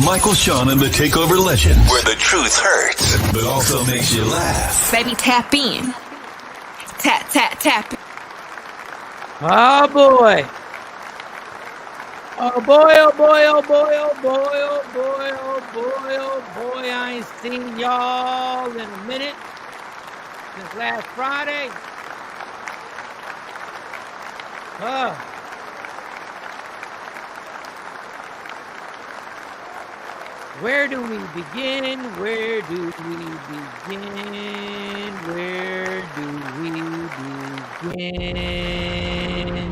Michael, Shawn, and the Takeover Legend, where the truth hurts, but also makes you laugh. Baby, tap in. Tap, tap, tap. Oh boy. Oh boy, oh boy, oh boy, oh boy, oh boy, oh boy, oh boy. I ain't seen y'all in a minute since last Friday. Where do we begin? Where do we begin? Where do we begin?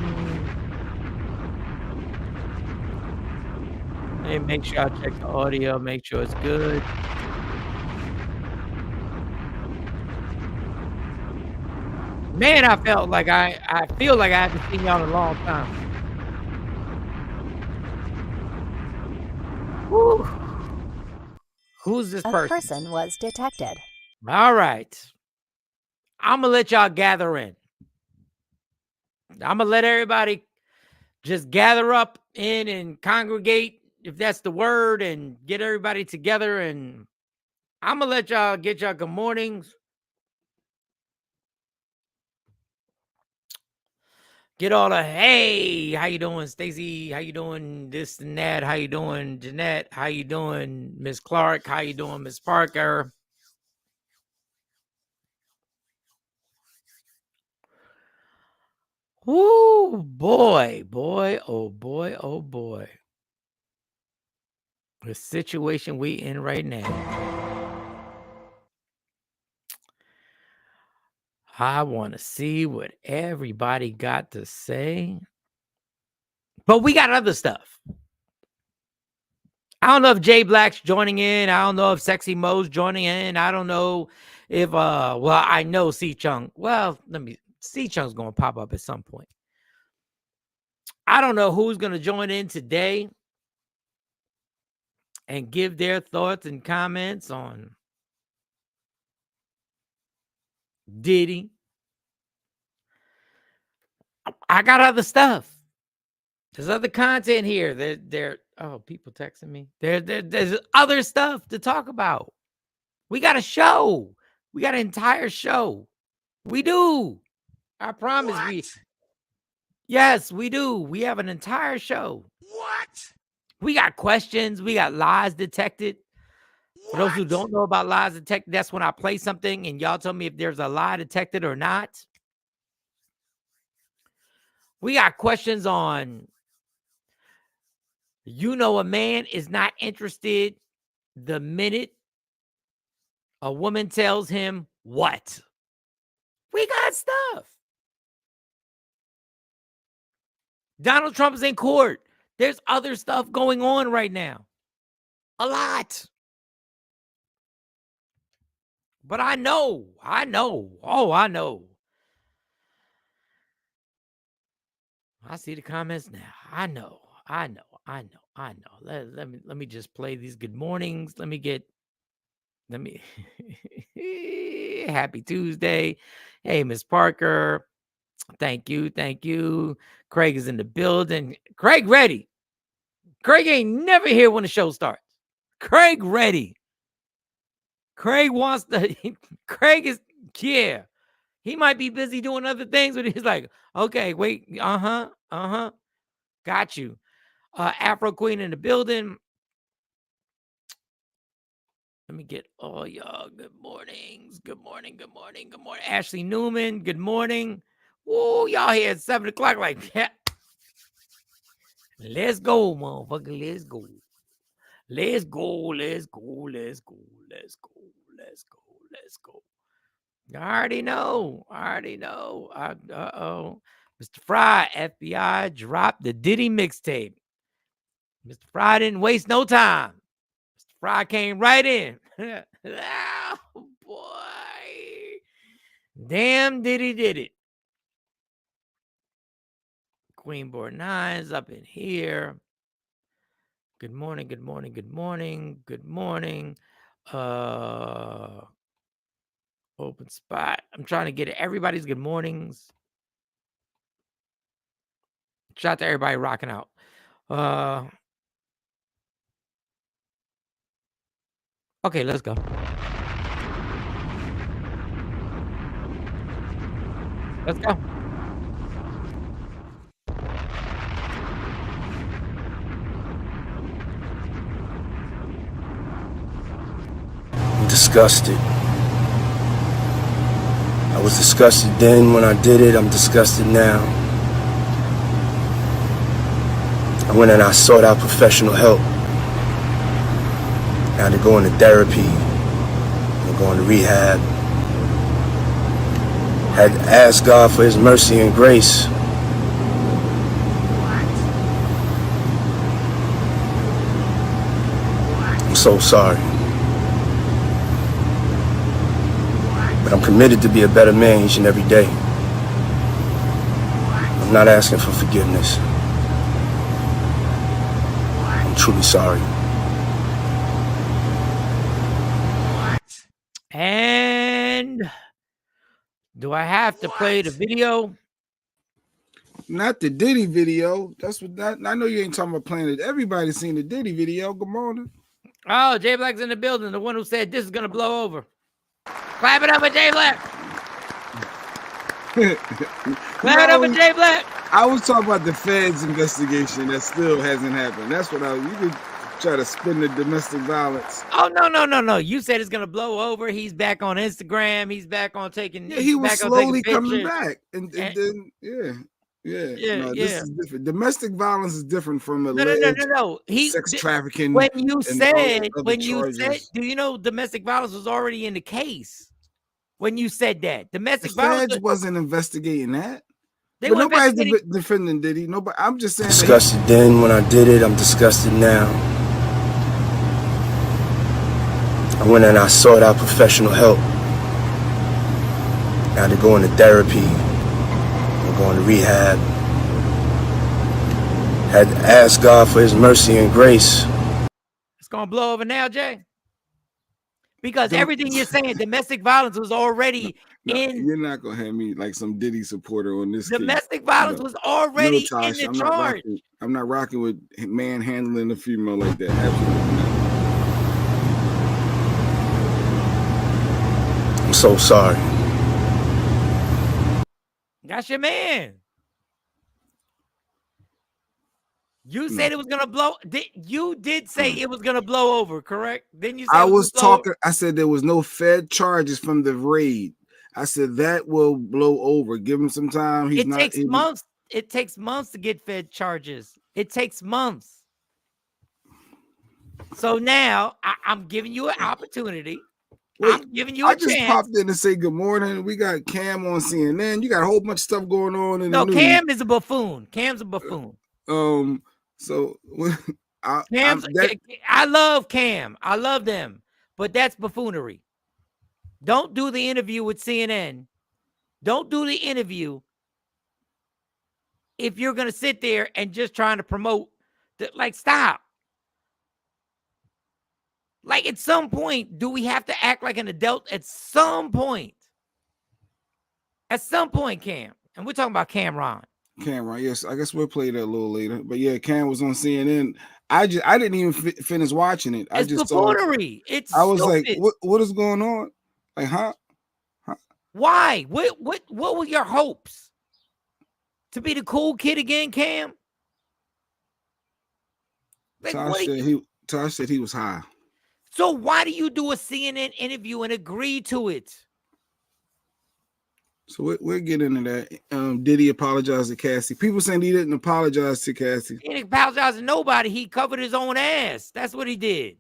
Hey, make sure I check the audio, make sure it's good. Man, I feel like I haven't seen y'all in a long time. Woo. Who's this A person? person was detected. All right. I'm gonna let y'all gather in. I'm gonna let everybody just gather up in and congregate, if that's the word, and get everybody together. And I'm gonna let y'all get y'all good mornings. Get all the, hey, how you doing, Stacy? How you doing, this and that? How you doing, Jeanette? How you doing, Miss Clark? How you doing, Miss Parker? Ooh, boy, oh boy, oh boy. The situation we in right now. I want to see what everybody got to say. But we got other stuff. I don't know if Jay Black's joining in. I don't know if Sexy Mo's joining in. I don't know if well, I know C Chung. Well, C Chung's gonna pop up at some point. I don't know who's gonna join in today and give their thoughts and comments on Diddy. I got other stuff. There's other content here. Oh, people texting me. There's other stuff to talk about. We got a show. We got an entire show. We do. I promise. Yes, we do. We have an entire show. What? We got questions. We got lies detected. For those who don't know about lies detected, that's when I play something and y'all tell me if there's a lie detected or not. We got questions on, a man is not interested the minute a woman tells him what. We got stuff. Donald Trump is in court. There's other stuff going on right now. A lot. But I know. Oh, I know. I see the comments now. I know. Let me just play these good mornings. Let me happy Tuesday. Hey, Miss Parker. Thank you. Craig is in the building. Craig ready. Craig ain't never here when the show starts. Craig ready. Craig wants to. Craig is, yeah. He might be busy doing other things, but he's like, okay, wait. Got you. Afro Queen in the building. Let me get all y'all good mornings. Good morning. Ashley Newman, good morning. Whoa, y'all here at 7 o'clock like that. Let's go, motherfucker. Let's go. I already know. Mr. Fry, FBI dropped the Diddy mixtape. Mr. Fry didn't waste no time. Mr. Fry came right in. Oh, boy. Damn, Diddy did it. Queen Board 9's up in here. Good morning. Open spot. I'm trying to get everybody's good mornings. Shout out to everybody rocking out. Okay, let's go. Let's go. I'm disgusted. I was disgusted then when I did it. I'm disgusted now. I went and I sought out professional help. I had to go into therapy. I'm going to rehab. Had to ask God for his mercy and grace. I'm so sorry. But I'm committed to be a better man each and every day. I'm not asking for forgiveness. I'm truly sorry. And do I have to play the video? Not the Diddy video. That's what that. I know you ain't talking about playing it. Everybody's seen the Diddy video. Good morning. Oh, Jay Black's in the building. The one who said this is gonna blow over. Clap it up for Jay Black. Clap it up for Jay Black. I was talking about the Fed's investigation that still hasn't happened. That's what you could try to spin the domestic violence. Oh no. You said it's gonna blow over. He's back on Instagram. He's back on taking. Yeah, he was slowly coming pictures. back, and then Yeah. This is different. Domestic violence is different from No. sex trafficking. When you said, charges. do you know domestic violence was already in the case? When you said that domestic the violence Feds wasn't investigating that. They But were nobody's investigating. defending Diddy. Nobody. I'm just saying. Disgusted then when I did it. I'm disgusted now. I went and I sought out professional help. I had to go into therapy. I'm going to rehab. Had to ask God for his mercy and grace. It's gonna blow over now, Jay. Because everything you're saying, domestic violence was already in. You're not gonna have me like some Diddy supporter on this. Domestic violence was already in the charge. I'm not rocking with manhandling a female like that. Absolutely not. I'm so sorry. That's your man. You said it was gonna blow. You did say it was gonna blow over, correct? Then you said I was talking. I said there was no Fed charges from the raid. I said that will blow over. Give him some time. It takes months. It takes months to get Fed charges. It takes months. So now I'm giving you an opportunity. I'm giving you a chance. I just popped in to say good morning. We got Cam on CNN. You got a whole bunch of stuff going on in the news. Cam is a buffoon. Cam's a buffoon. So I love Cam. I love them, but that's buffoonery. Don't do the interview with CNN. Don't do the interview if you're gonna sit there and just trying to promote. Stop. Like at some point, do we have to act like an adult? At some point. At some point, Cam, and we're talking about Cameron. Cameron, yes, I guess we'll play that a little later. But yeah, Cam was on CNN. I didn't even finish watching it. It's buffoonery. I was like, what is going on? Like, huh? Why? What were your hopes? To be the cool kid again, Cam? Like, Tosh said he was high. So why do you do a CNN interview and agree to it? So we'll get into that. Diddy apologized to Cassie. People saying he didn't apologize to Cassie. He didn't apologize to nobody. He covered his own ass. That's what he did.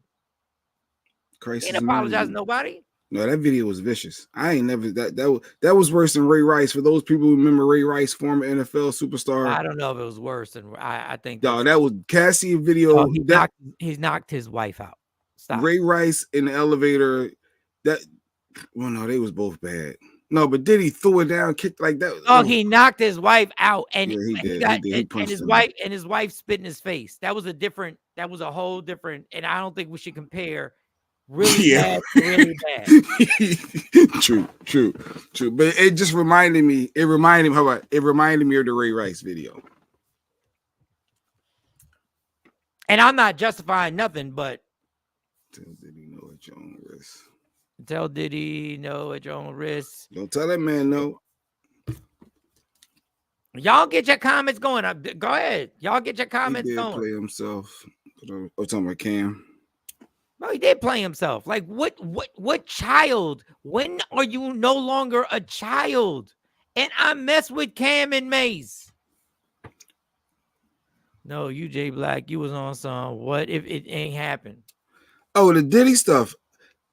He didn't apologize to nobody. No, that video was vicious. I ain't never that was worse than Ray Rice. For those people who remember Ray Rice, former NFL superstar. I don't know if it was worse than I think. No, that was Cassie video. He's knocked his wife out. Stop. Ray Rice in the elevator. No, they was both bad. No, but Diddy threw it down, kicked like that. Oh, he knocked his wife out, and yeah, he did. And his wife spit in his face. That was a whole different. And I don't think we should compare really bad to really bad. True. But it just reminded me. It reminded me of the Ray Rice video. And I'm not justifying nothing, but Did he know it? At your own risk. Tell Diddy no at your own risk. Don't tell that man no. Y'all get your comments going. Go ahead. Y'all get your He comments did going. play himself. Oh, talking about Cam. No, he did play himself. Like what child? When are you no longer a child? And I mess with Cam and Mace. No, you Jay Black, you was on some. What if it ain't happened? Oh, the Diddy stuff.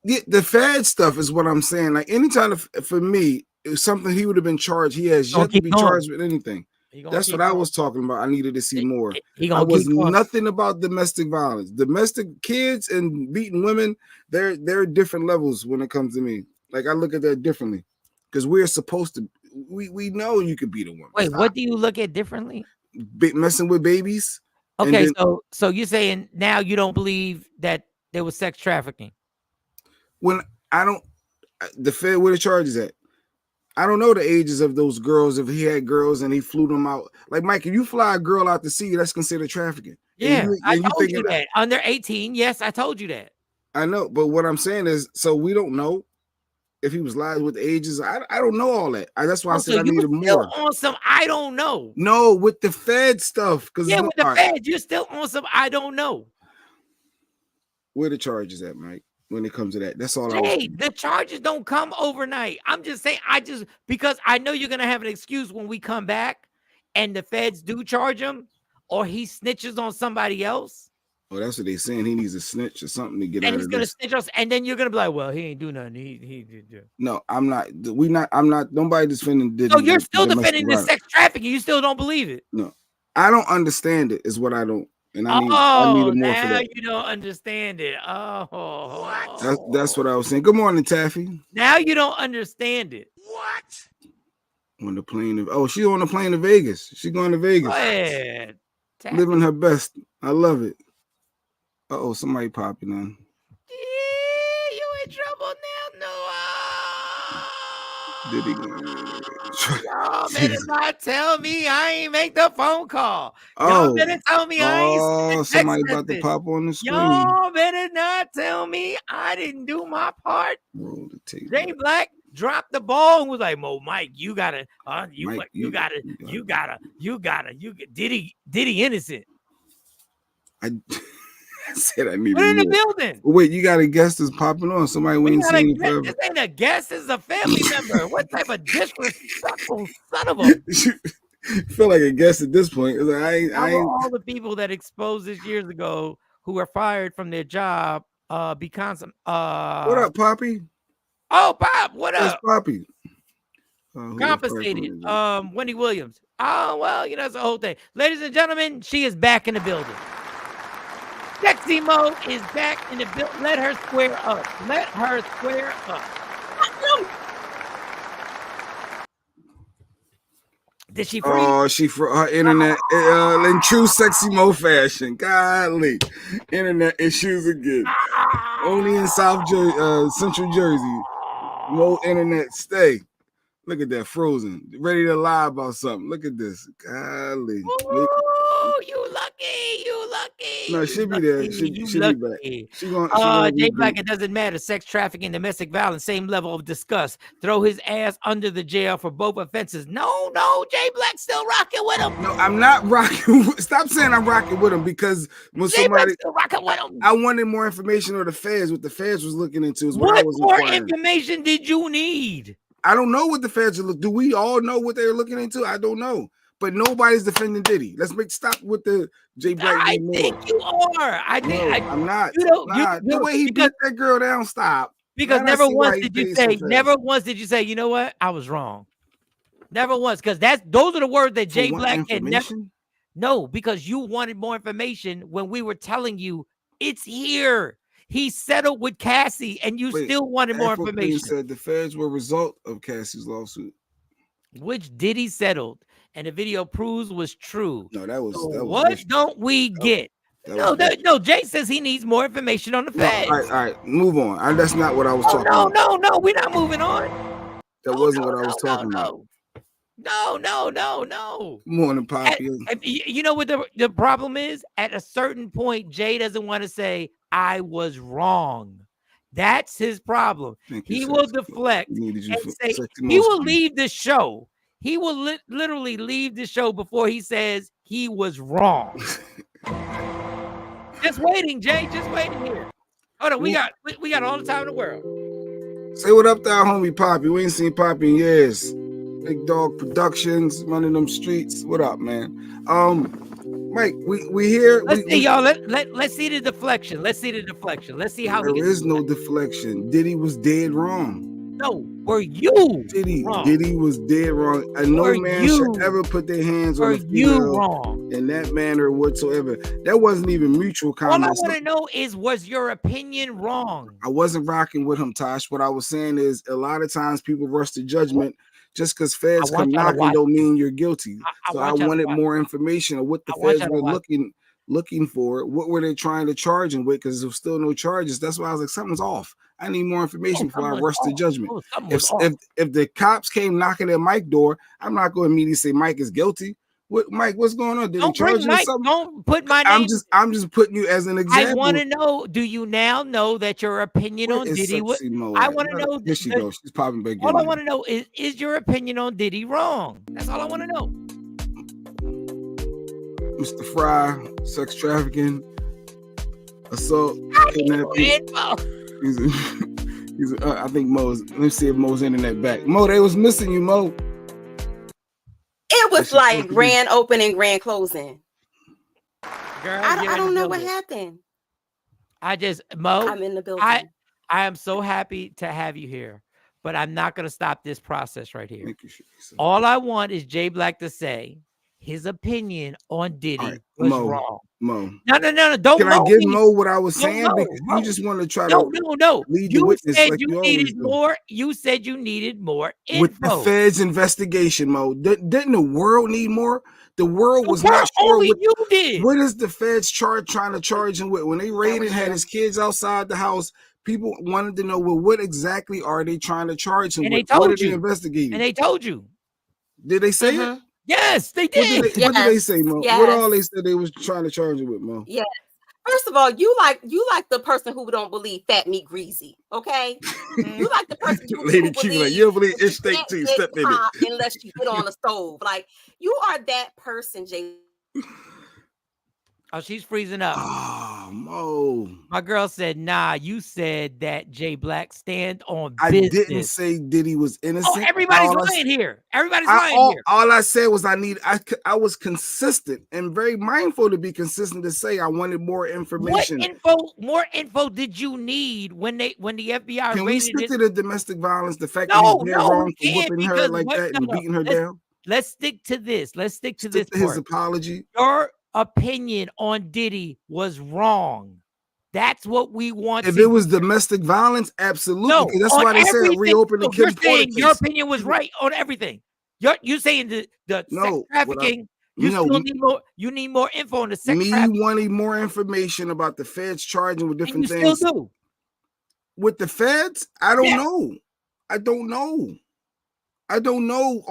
The Fed stuff is what I'm saying. Like anytime for me, it was something he would have been charged. He has yet to be charged with anything. That's what I was talking about. I needed to see more. I was nothing about domestic violence. Domestic kids and beating women, they're different levels when it comes to me. Like I look at that differently. Because we're supposed to, we know you could beat a woman. Wait, what do you look at differently? Messing with babies. Okay, so you're saying now you don't believe that there was sex trafficking? When I don't, the Fed, where the charges at? I don't know the ages of those girls. If he had girls and he flew them out, like Mike, if you fly a girl out to sea, that's considered trafficking. Yeah, I told you that. Under 18, yes, I told you that. I know, but what I'm saying is, so we don't know if he was lying with the ages. I don't know all that. That's why I said I needed more. On some I don't know. No, with the Fed stuff. Yeah, with the Fed, you're still on some I don't know. Where the charges at, Mike? When it comes to that, that's all. The charges don't come overnight. I'm just saying, because I know you're gonna have an excuse when we come back, and the feds do charge him, or he snitches on somebody else. Oh, that's what they're saying. He needs a snitch or something to get out of this. And he's gonna snitch us, and then you're gonna be like, "Well, he ain't do nothing. He did." No, I'm not. I'm not. Nobody defending Diddy. So you're still defending the sex trafficking. You still don't believe it. No, I don't understand it. Is what I don't. And I need more for that. You don't understand it. What? That's what I was saying. Good morning, Taffy. Now you don't understand it. What? On the plane of she's on the plane to Vegas. She's going to Vegas. Go ahead. Living her best. I love it. Somebody popping on. Yeah, you in trouble now, Noah. Did he? Y'all better not tell me I ain't make the phone call. Y'all better tell me I ain't. Somebody about to pop on the screen. Y'all better not tell me I didn't do my part. Roll the tape. Jay Black dropped the ball and was like, Mike, you gotta, Diddy innocent. I said I need Put in the building. Wait, you got a guest that's popping on. Somebody we ain't seen you forever. This ain't a guest, this is a family member. What type of disrespectful son of a feel like a guest at this point. Like, I ain't all the people that exposed this years ago who were fired from their job because what up, Poppy? Oh, Pop, what up? That's Poppy. Compensated. Wendy Williams. Oh, well, that's the whole thing. Ladies and gentlemen, she is back in the building. Sexy Mo is back in the building. Let her square up. Let her square up. Did she freeze? Oh, she for her internet in true Sexy Mo fashion. Golly. Internet issues again. Only in Central Jersey. No internet stay. Look at that, frozen. Ready to lie about something. Look at this. Golly. Oh, you lucky. No, she'll be there. She'll be back. She Jay Black, it doesn't matter. Sex trafficking, domestic violence, same level of disgust. Throw his ass under the jail for both offenses. No, Jay Black still rocking with him. No, I'm not rocking. Stop saying I'm rocking with him because when Jay Black still rocking with him. I wanted more information on the feds. What the feds was looking into is what I was more inquiring. Information did you need? I don't know what the feds are looking. Do we all know what they're looking into? I don't know. But nobody's defending Diddy. Let's stop with the Jay Black. I think you are. I'm not. The way he beat that girl down, stop. Because never once did you say, you know what? I was wrong. Never once. Because those are the words that Jay Black had never. No, because you wanted more information when we were telling you it's here. He settled with Cassie, and you still wanted more information. Said the feds were a result of Cassie's lawsuit, which Diddy settled, and the video proves was true. No, that was. What don't we get? No, Jay says he needs more information on the feds. All right, move on. That's not what I was talking about. No, we're not moving on. That wasn't what I was talking about. No. Morning, Poppy. You know what the problem is? At a certain point, Jay doesn't want to say, I was wrong. That's his problem. He will deflect and say he will leave the show. He will literally leave the show before he says he was wrong. Just waiting, Jay. Just waiting here. Hold on, we got all the time in the world. Say what up to our homie Poppy. We ain't seen Poppy in years. Big Dog Productions, running them streets. What up, man? Mike, we here. Let's see, y'all. Let's see the deflection. Let's see the deflection. Let's see how there is no deflection. Diddy was dead wrong. No, were you Diddy wrong? Diddy was dead wrong. And no man should ever put their hands on a female wrong in that manner whatsoever. That wasn't even mutual comments. All I want to know is, was your opinion wrong? I wasn't rocking with him, Tosh. What I was saying is, a lot of times people rush to judgment. Just because feds come knocking don't mean you're guilty. So I wanted more information of what the feds were looking for. What were they trying to charge him with? Because there's still no charges. That's why I was like, something's off. I need more information before I rush to judgment. If the cops came knocking at Mike's door, I'm not going to immediately say Mike is guilty. What, Mike? What's going on? Did they charge you something? Don't put my name. I'm just putting you as an example. I want to know. Do you now know that your opinion on Diddy? I want to know. Here she goes. She's popping back. All I want to know is your opinion on Diddy wrong? That's all I want to know. Mr. Fry, sex trafficking, assault, kidnapping. I think Mo's. Let me see if Mo's internet back. Mo, they was missing you, Mo. It was like grand opening, grand closing. Girl, I don't know what happened. Mo, I'm in the building. I am so happy to have you here, but I'm not going to stop this process right here. All I want is Jay Black to say his opinion on Diddy was wrong. Mo. No. Don't. Can I give Mo what I was saying? Because you just want to try to lead the witness. You said you needed more. You said you needed more info. With the Fed's investigation, Mo. Didn't the world need more? The world was not sure. Only you did. What is the Feds trying to charge him with? When they raided, had his kids outside the house, people wanted to know, well, what exactly are they trying to charge him with? They told what are they investigating? And they told you. Did they say it? Yes, they did. What did they say, Mo? Yes. What all they said they was trying to charge you with, Mo? Yes. First of all, you like the person who don't believe fat meat greasy. Okay, you like the person who Lady Q, like you don't believe it's steak too. Step in it unless you get on the stove. Like you are that person, Jay. Oh, she's freezing up. Oh, Mo. My girl said, nah, you said that Jay Black stand on I business. didn't say Diddy was innocent. Oh, everybody's lying here. Everybody's lying here. All I said was I was consistent and very mindful to be consistent to say I wanted more information. What more info did you need when the FBI Can we stick to the domestic violence, the fact that he's dead wrong for whipping her like that and beating her down? Let's stick to this. Let's stick to this. His apology. Your opinion on Diddy was wrong. That's what we want. If it was domestic violence, absolutely. No, that's why they said reopen the Kim Porter case. Your opinion was right on everything. You saying the sex trafficking. You need more info on the sex trafficking. Me wanting more information about the feds charging with different things. You still do. With the feds, I don't know. I don't know. I don't know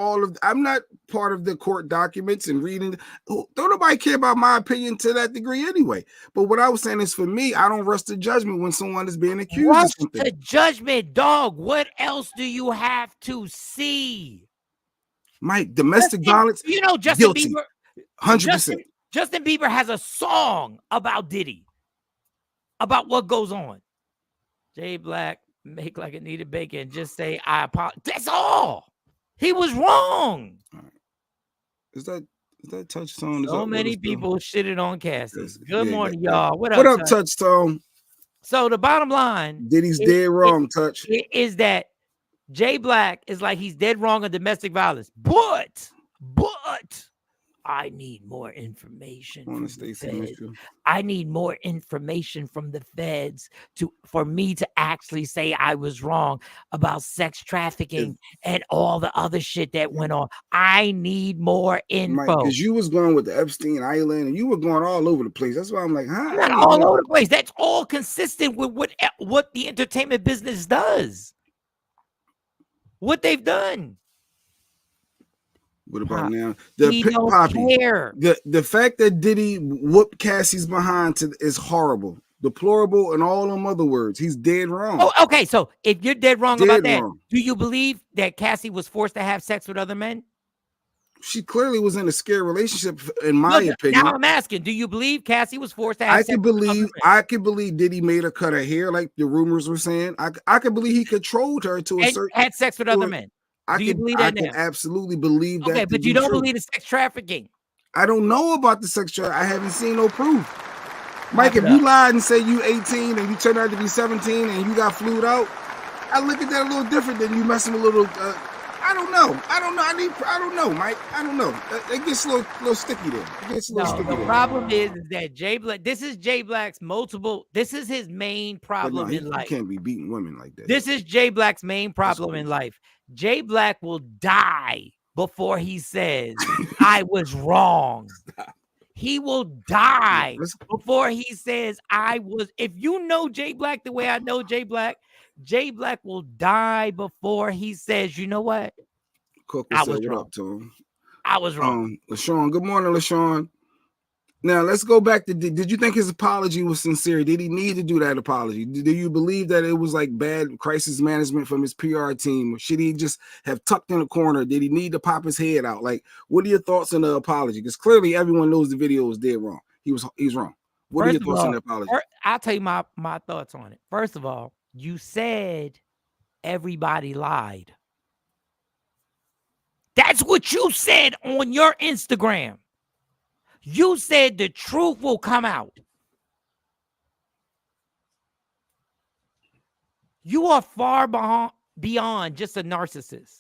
I'm not part of the court documents and reading. Don't nobody care about my opinion to that degree anyway. But what I was saying is, for me, I don't rush to judgment when someone is being accused of something. Rush to judgment, dog. What else do you have to see? Mike, domestic violence, Justin guilty. Bieber, 100%. Justin Bieber has a song about Diddy, about what goes on. Jay Black, make like it needed bacon. Just say, I apologize. That's all. He was wrong. Right. Is that Touchstone? So many people shitted on Cassie. Good morning, y'all. What up, Touchstone? So the bottom line, Diddy's dead wrong, Touch. Is that Jay Black is like he's dead wrong on domestic violence, but I need more information. I need more information from the feds for me to actually say I was wrong about sex trafficking and all the other shit that went on. I need more info. Because you was going with the Epstein Island and you were going all over the place. That's why I'm like, huh? Not all over the place. That's all consistent with what the entertainment business does. What they've done. What about now? Care. The fact that Diddy whooped Cassie's behind is horrible. deplorable, and all them other words. He's dead wrong. Oh, okay. So if you're dead wrong about that, do you believe that Cassie was forced to have sex with other men? She clearly was in a scared relationship, in my opinion. Now I'm asking, do you believe Cassie was forced to have sex with other men? I could believe Diddy made her cut her hair, like the rumors were saying. I could believe he controlled her to a certain. Had sex with other men. Do you believe that? I can absolutely believe that. Okay, but you don't believe the sex trafficking. I don't know about the sex trafficking. I haven't seen no proof. Mike, if you lied and say you 18 and you turned out to be 17 and you got flued out, I look at that a little different than you messing with little. I don't know. I don't know, Mike. I don't know. It gets a little sticky there. The problem is that Jay Black. This is Jay Black's multiple. This is his main problem in life. He can't be beating women like that. This is Jay Black's main problem in life. Jay Black will die before he says I was wrong. He will die before he says I was. If you know Jay Black the way I know Jay Black will die before he says, you know what? I was wrong. I was wrong. LaShawn, good morning, LaShawn. Now let's go back to, did you think his apology was sincere? Did he need to do that apology? Do you believe that it was like bad crisis management from his PR team? Or should he just have tucked in a corner? Did he need to pop his head out? Like, what are your thoughts on the apology? Because clearly everyone knows the video was dead wrong. He's wrong. What are your thoughts on the apology? I'll tell you my thoughts on it. First of all, you said everybody lied. That's what you said on your Instagram. You said the truth will come out. You are far beyond just a narcissist.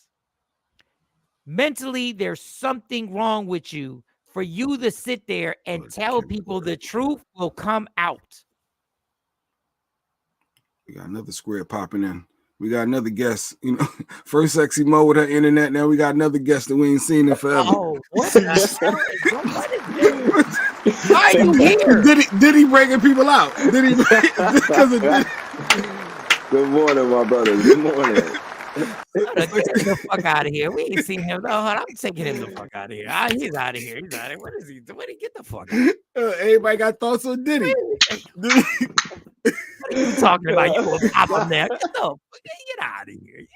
Mentally, there's something wrong with you for you to sit there and tell people the truth will come out. We got another square popping in. We got another guest, first Sexy Mo with her internet. Now we got another guest that we ain't seen in forever. Oh, what the hell is this? Why are you here? Did he bringing people out? Did he? Good morning, my brother. Good morning. Get the fuck out of here. We ain't seen him. No, I'm taking him the fuck out of here. He's out of here. He's out of here. What is he doing? Get the fuck out. Everybody got thoughts on Diddy. What are you talking about? You gonna pop him there? Get out of here.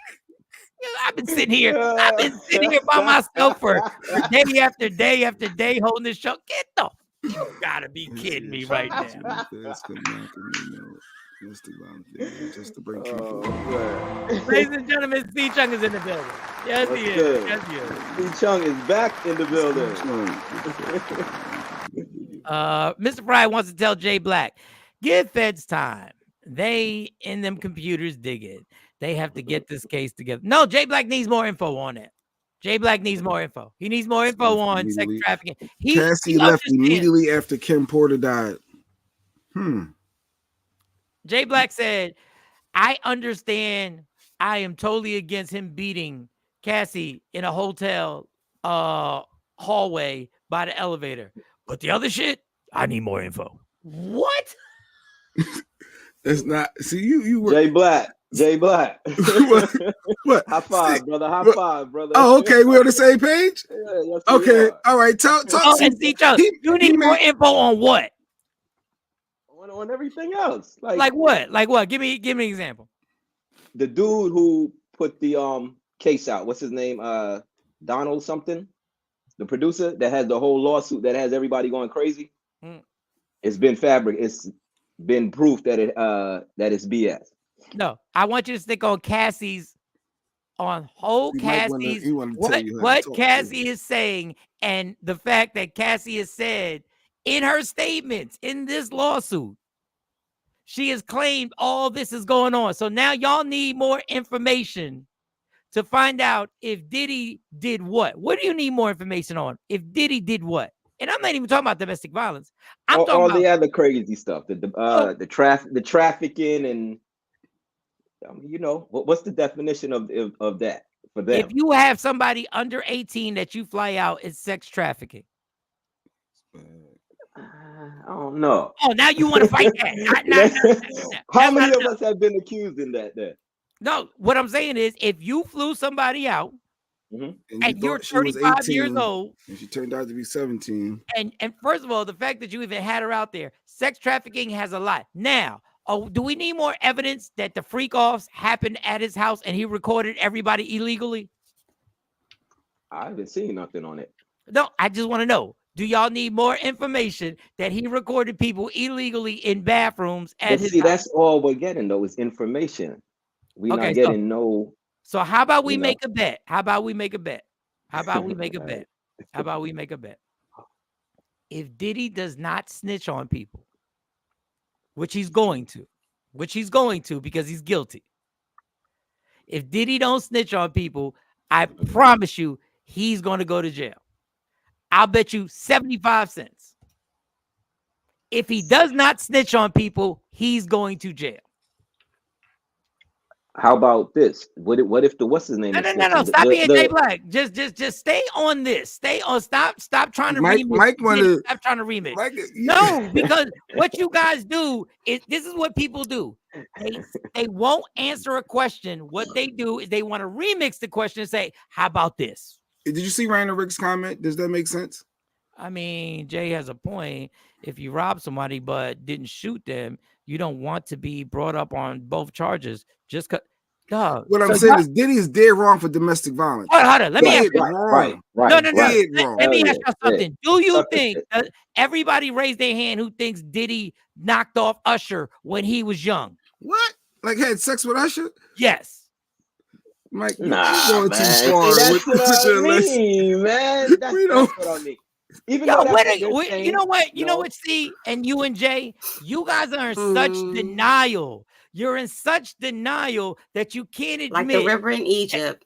I've been sitting here by myself for day after day after day holding this show. You gotta be kidding me right now. Just to bring Ladies and gentlemen, C Chung is in the building. Yes, he is. Yes, he is. C Chung is back in the building. Mr. Fry wants to tell Jay Black, give feds time. They in them computers dig it. They have to get this case together. No, Jay Black needs more info on that. Jay Black needs more info. He needs more info on sex trafficking. Cassie left immediately after Kim Porter died. Jay Black said, I understand. I am totally against him beating Cassie in a hotel hallway by the elevator. But the other shit, I need more info. What? That's not. See, you were Jay Black. what? High five, brother. High five, brother. Oh, okay. We're on the same page. Yeah, okay. All right. Talk. And see, you need more info on what? On everything else. Like what? Like what? Give me an example. The dude who put the case out. What's his name? Donald something. The producer that has the whole lawsuit that has everybody going crazy. It's been It's been proof that it's BS. No, I want you to stick on Cassie's, Cassie's, what Cassie is saying, and the fact that Cassie has said in her statements in this lawsuit, she has claimed all this is going on. So now y'all need more information to find out if Diddy did what. What do you need more information on? If Diddy did what? And I'm not even talking about domestic violence. I'm talking about all the other crazy stuff, the trafficking, and what's the definition of that for them? If you have somebody under 18 that you fly out, it's sex trafficking. I don't know. Oh, now you want to fight that? How many of us have been accused in that? Then? No, what I'm saying is, if you flew somebody out And you're 35 years old. And she turned out to be 17. And first of all, the fact that you even had her out there, sex trafficking has a lot. Now, do we need more evidence that the freak-offs happened at his house and he recorded everybody illegally? I haven't seen nothing on it. No, I just want to know. Do y'all need more information that he recorded people illegally in bathrooms at his house? That's all we're getting, though, is information. We're not getting no... So how about we make a bet? How about we make a bet? How about we make a bet? How about we make a bet? If Diddy does not snitch on people, which he's going to because he's guilty. If Diddy don't snitch on people, I promise you he's going to go to jail. I'll bet you 75 cents. If he does not snitch on people, he's going to jail. How about this? What if the what's his name? No. Stop being Jay Black. Just stay on this. Stay on. Stop trying to remix. Stop trying to remix. No, because what you guys do is this is what people do. They won't answer a question. What they do is they want to remix the question and say, "How about this?" Did you see Ryan Rick's comment? Does that make sense? I mean, Jay has a point. If you rob somebody but didn't shoot them, you don't want to be brought up on both charges. Just because. What I'm saying is Diddy is dead wrong for domestic violence. Hold on. Let me ask you. Right. No. Let me ask you something. Do you think everybody raise their hand who thinks Diddy knocked off Usher when he was young? What? Like had sex with Usher? Yes. Mike, nah, going man. too far. That's what I mean, man. That's what I mean. Even Yo, though you know what? See, and you and Jay, you guys are in such denial. You're in such denial that you can't admit, like the river in Egypt,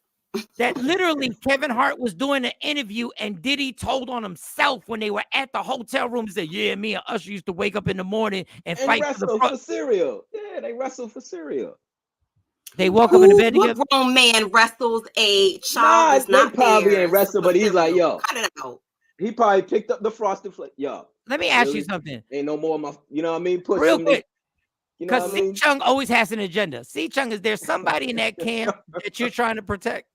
that literally Kevin Hart was doing an interview and Diddy told on himself when they were at the hotel room. He said, "Yeah, me and Usher used to wake up in the morning and fight for cereal. Yeah, they wrestle for cereal. They woke up in the bed together. What grown man wrestles a child? Nah, they probably ain't wrestle, but he's like, yo, cut it out. He probably picked up the frosted flake. Yo, let me ask you something. Ain't no more of my, you know what I mean? Put real quick. Because C-Chung always has an agenda. C-Chung, is there somebody in that camp that you're trying to protect?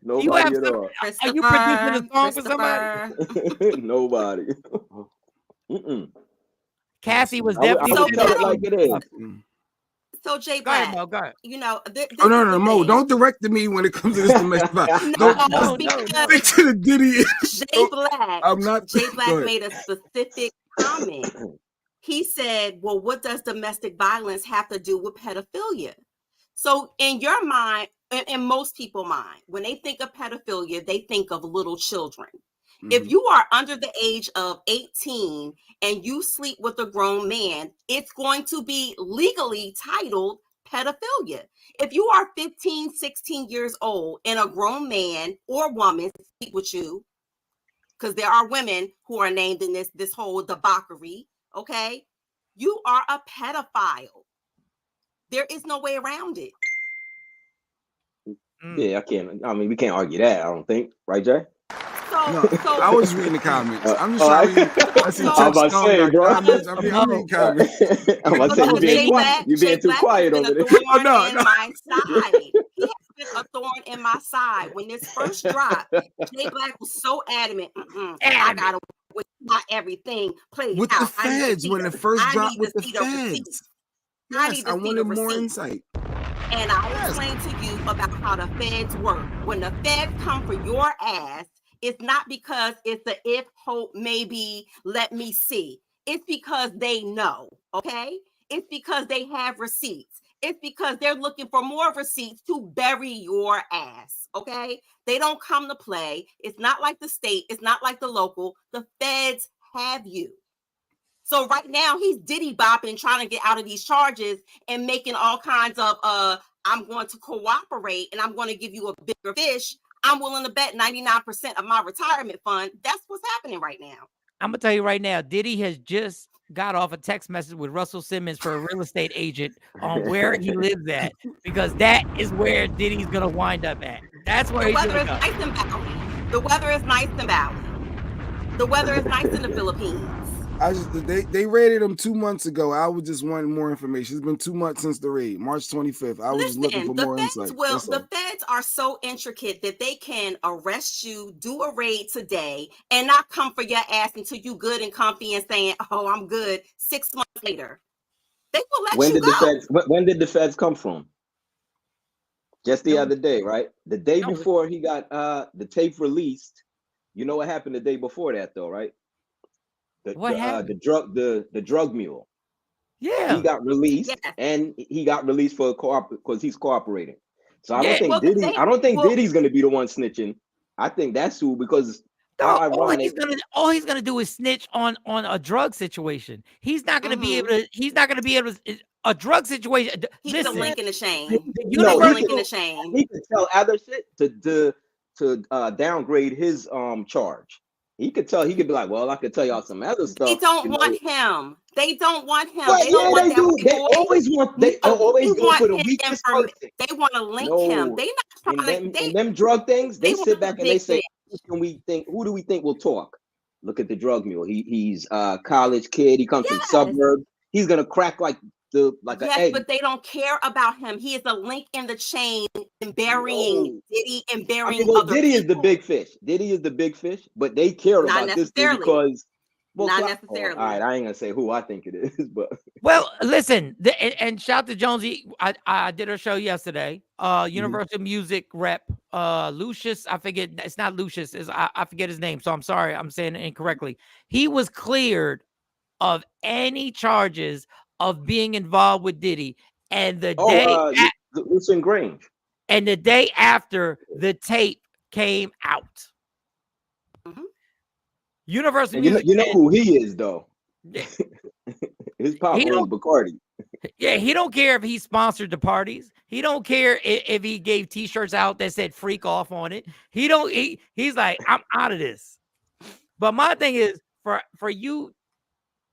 Nobody at all. Are you producing a song for somebody? Nobody. Cassie was definitely so tell it like it is. So Jay Black, go ahead. You know, no, Mo, don't direct to me when it comes to this domestic violence. No. Stick to the Diddy. Jay Black. I'm not. Jay Black made a specific comment. He said, "Well, what does domestic violence have to do with pedophilia?" So, in your mind, in most people's mind, when they think of pedophilia, they think of little children. If you are under the age of 18 and you sleep with a grown man, it's going to be legally titled pedophilia. If you are 15, 16 years old and a grown man or woman sleep with you, because there are women who are named in this whole debauchery, okay? You are a pedophile. There is no way around it. Yeah, I can't. I mean, we can't argue that, I don't think. Right, Jay? So I was reading the comments. I'm just trying to. I see I'm about to say, bro. Comments. I'm reading comments. I'm about to say, you're being too quiet over there. Oh, no. My side. He has been a thorn in my side. When this first dropped, Jay Black was so adamant. I gotta wait, not everything played with out. the feds when it first dropped with the feds. Yes, I wanted more insight. And I explained to you about how the feds work. When the feds come for your ass, it's not because it's the if, hope, maybe, let me see. It's because they know, okay? It's because they have receipts. It's because they're looking for more receipts to bury your ass, okay? They don't come to play. It's not like the state. It's not like the local. The feds have you. So right now, he's diddy bopping, trying to get out of these charges and making all kinds of, I'm going to cooperate and I'm going to give you a bigger fish. I'm willing to bet 99% of my retirement fund. That's what's happening right now. I'm going to tell you right now, Diddy has just got off a text message with Russell Simmons for a real estate agent on where he lives at, because that is where Diddy's going to wind up at. That's where he's going to go. Nice and balanced. The weather is nice and balanced. The weather is nice in the Philippines. They raided him 2 months ago. I was just wanting more information. It's been 2 months since the raid, March 25th. I was just looking for more insight. The feds are so intricate that they can arrest you, do a raid today, and not come for your ass until you good and comfy and saying, "Oh, I'm good." 6 months later, they will let you go. When did the feds come from? Just the other day, right? The day before he got the tape released. You know what happened the day before that, though, right? The drug mule. Yeah, he got released, and he got released for because he's cooperating. So I don't think Diddy. I don't think Diddy's going to be the one snitching. I think that's who, because all he's gonna do is snitch on a drug situation. He's not going to be able to. He's not going to be able to. A drug situation. He's a link in the chain. He could tell other shit to downgrade his charge. He could be like, well, I could tell y'all some other stuff. They don't want him. They don't want him. Well, they do. They always go for the weakest person. They want to link him. They not trying to. Them drug things, they sit back and they say, who do we think will talk? Look at the drug mule. He's a college kid. He comes from suburbs. He's gonna crack like an egg. But they don't care about him. He is a link in the chain and burying Diddy and burying other Diddy people. is the big fish. Diddy is the big fish, but they care about this dude because not necessarily. All right, I ain't gonna say who I think it is, but listen, and shout to Jonesy. I did her show yesterday. Universal Music rep Lucius. I forget. It's not Lucius. I forget his name. So I'm sorry. I'm saying it incorrectly. He was cleared of any charges of being involved with Diddy, and the Lucien Grange, and the day after the tape came out. Universal Music. You know who he is, though. His pop is Bacardi. Yeah, he don't care if he sponsored the parties. He don't care if he gave T-shirts out that said "freak off" on it. He's like, I'm out of this. But my thing is, for you.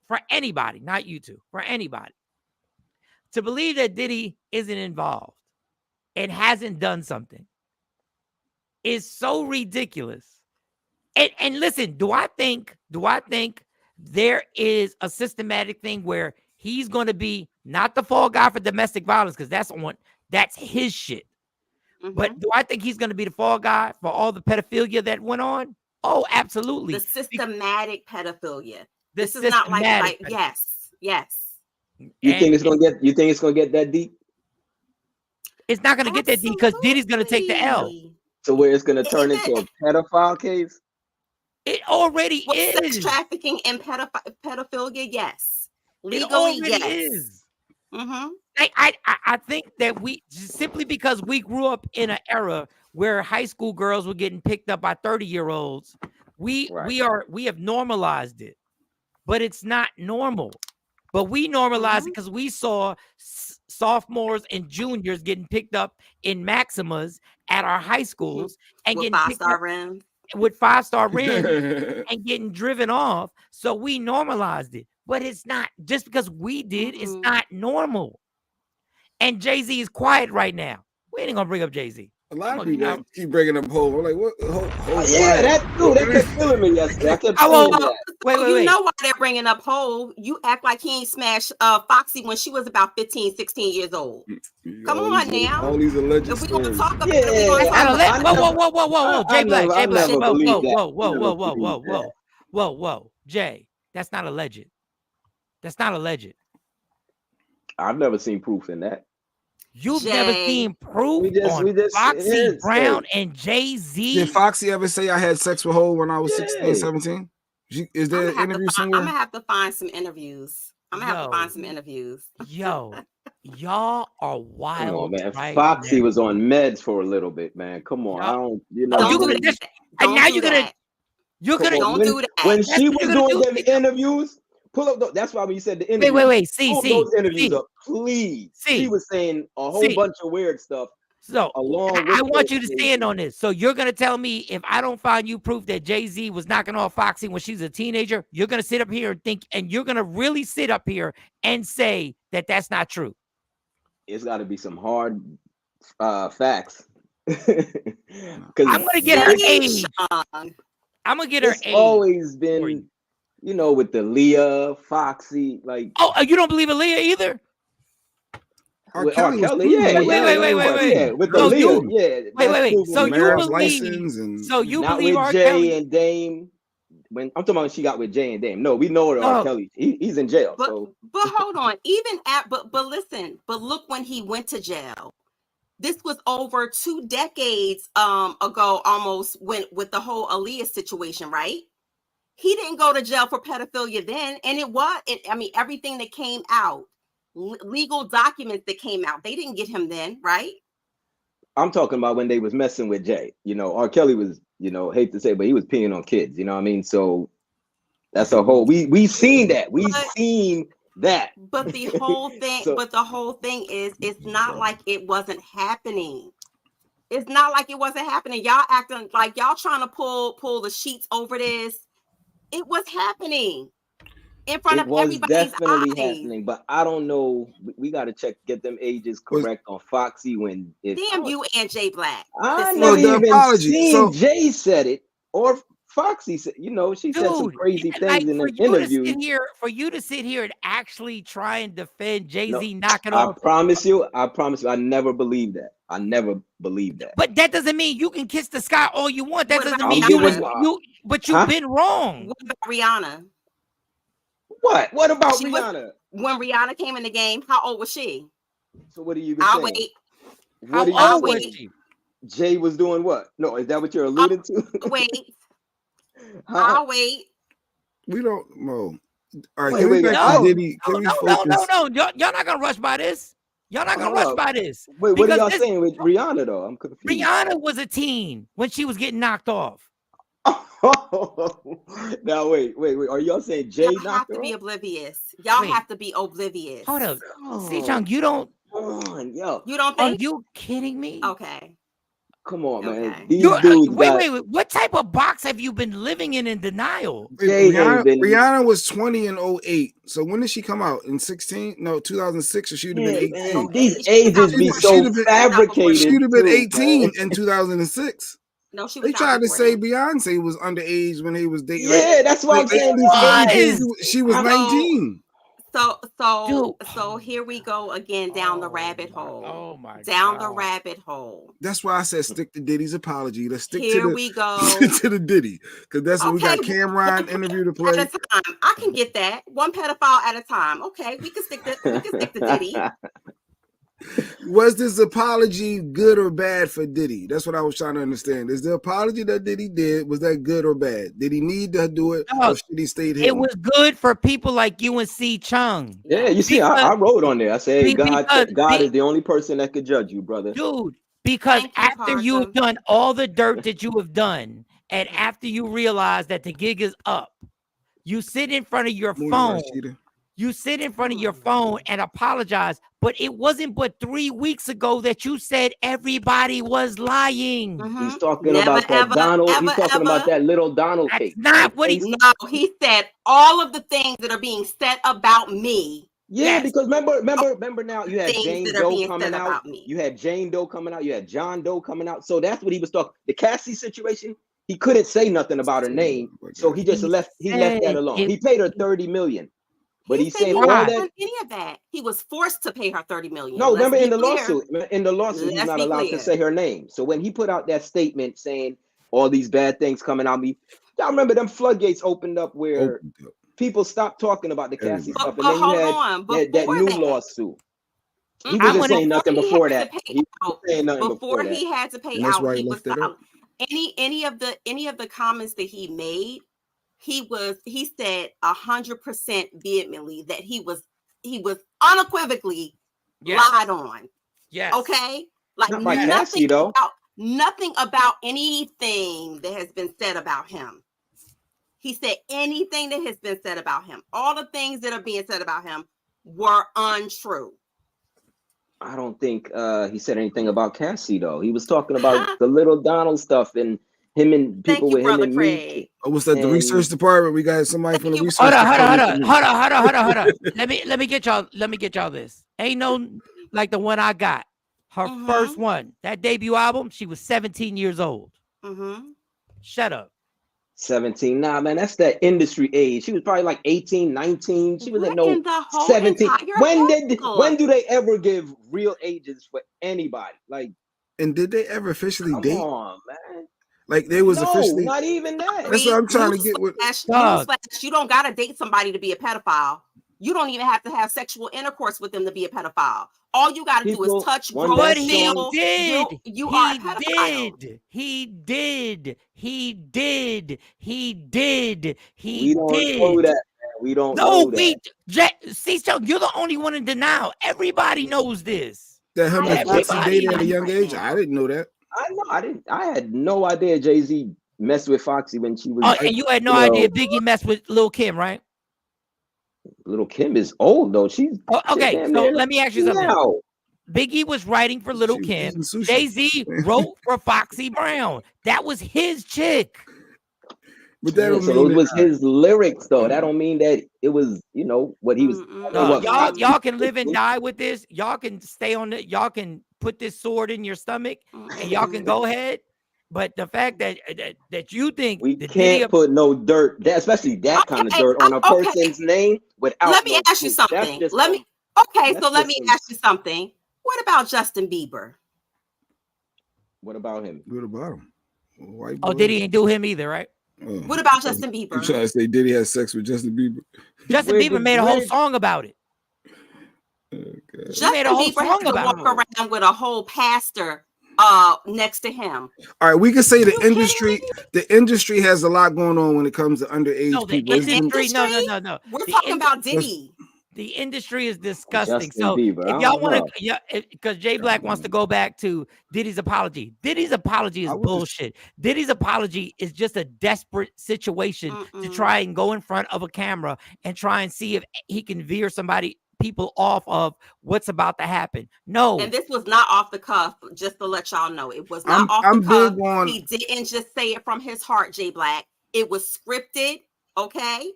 For anybody, not you two, for anybody, to believe that Diddy isn't involved and hasn't done something is so ridiculous. And listen, do I think there is a systematic thing where he's going to be not the fall guy for domestic violence, because that's his shit. But do I think he's going to be the fall guy for all the pedophilia that went on? Oh, absolutely. The systematic pedophilia. This is not like yes. You think it's gonna get that deep? It's not gonna get that deep because Diddy's gonna take the L. So where it's gonna turn into a pedophile case? It already is. Sex trafficking and pedophilia, yes. Legally, yes. Is. I think that we simply because we grew up in an era where high school girls were getting picked up by 30-year-olds, we have normalized it. But it's not normal. But we normalized it because we saw sophomores and juniors getting picked up in Maximas at our high schools and with getting five-star rims. With 5-star rims and getting driven off. So we normalized it. But it's not just because we did, it's not normal. And Jay-Z is quiet right now. We ain't gonna bring up Jay-Z. A lot of people keep bringing up Hov. I'm like, what? That kept killing me yesterday. I kept wait. You know why they're bringing up Hov? You act like he ain't smashed Foxy when she was about 15, 16 years old. Come on now. All these alleged if we're going to stories. talk about it, whoa. Jay Black. Whoa. Jay, that's not alleged. That's not alleged. I've never seen proof in that. You've never seen proof on Foxy Brown and Jay-Z? Did Foxy ever say I had sex with Hov when I was 16, 17? Is there an interview somewhere? I'm going to have to find some interviews. Yo, y'all are wild. Come on, man. Right Foxy now. was on meds for a little bit, man. Come on. I don't, you're gonna don't do that. When she was doing them interviews, pull up. That's why when you said the interview. Wait. Pull those interviews up, please. She was saying a whole bunch of weird stuff. So I want you to stand on this. So you're gonna tell me if I don't find you proof that Jay-Z was knocking off Foxy when she was a teenager, you're gonna sit up here and think, and you're gonna really sit up here and say that that's not true. It's got to be some hard facts. I'm gonna get her age. I'm gonna get her age. Always been. You know, with the Leah, Foxy, like. Oh, you don't believe in Leah either? R. Kelly, yeah. Wait. With the Leah, yeah. Wait. So you believe? And so you not believe with R. Jay Kelly and Dame? When I'm talking about, she got with Jay and Dame. No, we know that R. Kelly. He's in jail. But hold on. Even at but listen. But look, when he went to jail, this was over 2 decades ago, almost, with the whole Aaliyah situation, right? He didn't go to jail for pedophilia then, and I mean, everything that came out, legal documents that came out, they didn't get him then, right? I'm talking about when they was messing with Jay. You know, R. Kelly was, you know, hate to say, but he was peeing on kids. You know what I mean? So that's a whole. We seen that. Seen that. But the whole thing, is, it's not like it wasn't happening. It's not like it wasn't happening. Y'all acting like y'all trying to pull the sheets over this. It was happening in front of everybody's definitely eyes. happening, but I don't know. We got to get them ages correct on Foxy when it's. Damn you and Jay Black. I never even seen Jay said it or Foxy said. You know, she said some crazy things in an interview. For you to sit here and actually try and defend Jay-Z knocking off. I promise you, I never believed that. I never believed that. But that doesn't mean you can kiss the sky all you want. That doesn't mean you've been wrong. What about Rihanna? What about Rihanna? When Rihanna came in the game, how old was she? So what are you saying? Wait. How old was she? Jay was doing what? No, is that what you're alluding to? Wait. I'll wait. We don't know. All right, wait. No. Y'all not gonna rush by this. Y'all not gonna rush by this. Wait, what are y'all saying with Rihanna though? I'm confused. Rihanna was a teen when she was getting knocked off. Now wait. Are y'all saying Jay knocked her off? Y'all have to be oblivious. Y'all have to be oblivious. Hold up. C-Chung, you don't. Come on, yo. You don't think? Are you kidding me? Okay. Come on, man. Okay. These dudes wait. What type of box have you been living in denial? Rihanna was 20 in 08. So when did she come out? In 16? No, 2006, or she would have been 18. Man, these ages be so fabricated. She would have been 18 in 2006. No, she was. They tried to say Beyonce was underage when he was dating. Yeah, that's what I'm saying. She was 19. So here we go again down the rabbit hole. Oh my God. The rabbit hole. That's why I said stick to Diddy's apology. Let's stick to the Diddy, because that's what we got. Cameron interview to play. At a time. I can get that. One pedophile at a time. Okay, we can stick to Diddy. Was this apology good or bad for Diddy? That's what I was trying to understand. Is the apology that Diddy did, was that good or bad? Did he need to do it, or should he stay here? It was good for people like you and C-Chung. Yeah, you see, I wrote on there. I said, hey, God is the only person that could judge you, brother. Dude, because after you've done all the dirt that you have done, and after you realize that the gig is up, you sit in front of your phone. You sit in front of your phone and apologize, but it wasn't but 3 weeks ago that you said everybody was lying. Mm-hmm. He's talking about that Donald. He's talking about that little Donald cake. Not what he said. No, he said all of the things that are being said about me. Yeah, because remember now you had Jane Doe coming out. You had Jane Doe coming out. You had John Doe coming out. So that's what he was talking. The Cassie situation. He couldn't say nothing about her name, so he just left. He left that alone. He paid her $30 million. But he said all that. Any of that. He was forced to pay her $30 million. No, remember in the lawsuit. In the lawsuit, he's not allowed to say her name. So when he put out that statement saying all these bad things coming out me, y'all remember them floodgates opened up where people stopped talking about the Cassie stuff, and then you had that new lawsuit. He wasn't saying nothing before that. He wasn't saying nothing before that. He had to pay out. He was any of the comments that he made. He said 100% vehemently that he was unequivocally lied on. Yes. Okay. Like nothing about anything that has been said about him. He said anything that has been said about him. All the things that are being said about him were untrue. I don't think he said anything about Cassie though. He was talking about the little Donald stuff and him and people with him and me. Oh, what's that? The research department. We got somebody from the research department. Hold on. Let me get y'all this. Ain't no like the one I got. Her first one, that debut album. She was 17 years old. Mm-hmm. Shut up. 17. Nah, man, that's that industry age. She was probably like 18, 19. She was at no 17. When do they ever give real ages for anybody? Like, and did they ever officially date? Come on, man. Like they was officially not even that. That's what I'm trying to get with. You don't gotta date somebody to be a pedophile. You don't even have to have sexual intercourse with them to be a pedophile. All you got to do is touch, grow, but feel. You are a pedophile. He did. We don't know that, man. We don't know that. See, so you're the only one in denial. Everybody knows this. That him and Foxy dated at a young age. I didn't know that. I know. I had no idea Jay-Z messed with Foxy when she was. Oh, and you had no idea Biggie messed with Lil' Kim, right? Lil' Kim is old though. She's okay. So let me ask you something. Now. Biggie was writing for Lil' Kim. Jay-Z wrote for Foxy Brown. That was his chick. But that so those was his lyrics though. That don't mean that it was, what he was. Y'all can live and die with this. Y'all can stay on it. Y'all can put this sword in your stomach, and y'all can go ahead. But the fact that you think we can't put no dirt, especially that kind of dirt, on a person's name without. Let me ask you something. Let me ask you something. What about Justin Bieber? What about him? What about him? Diddy ain't do him either, right? What about Justin Bieber? I'm trying to say Diddy had sex with Justin Bieber. Justin Bieber made a whole song about it. Justin Bieber had to walk around with a whole pastor next to him. All right, we can say the industry has a lot going on when it comes to underage people. No. We're talking about Diddy. The industry is disgusting. Justin Bieber, if y'all want to, because Jay Black wants to go back to Diddy's apology. Diddy's apology is bullshit. Diddy's apology is just a desperate situation to try and go in front of a camera and try and see if he can veer people off of what's about to happen. No. And this was not off the cuff, just to let y'all know. It was not off the cuff. He didn't just say it from his heart, Jay Black. It was scripted, okay?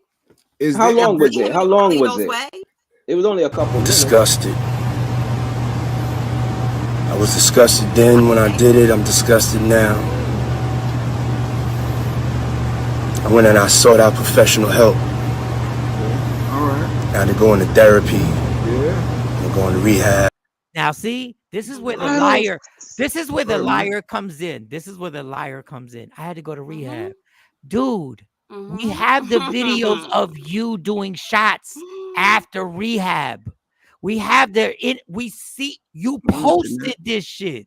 How long was it? It was only a couple minutes. Disgusted. I was disgusted then when I did it. I'm disgusted now. I went and I sought out professional help. All right. I had to go into therapy. Yeah. And go into rehab. Now, see, this is where the liar. This is where the liar comes in. I had to go to rehab, dude. We have the videos of you doing shots after rehab. We have we see you posted this shit.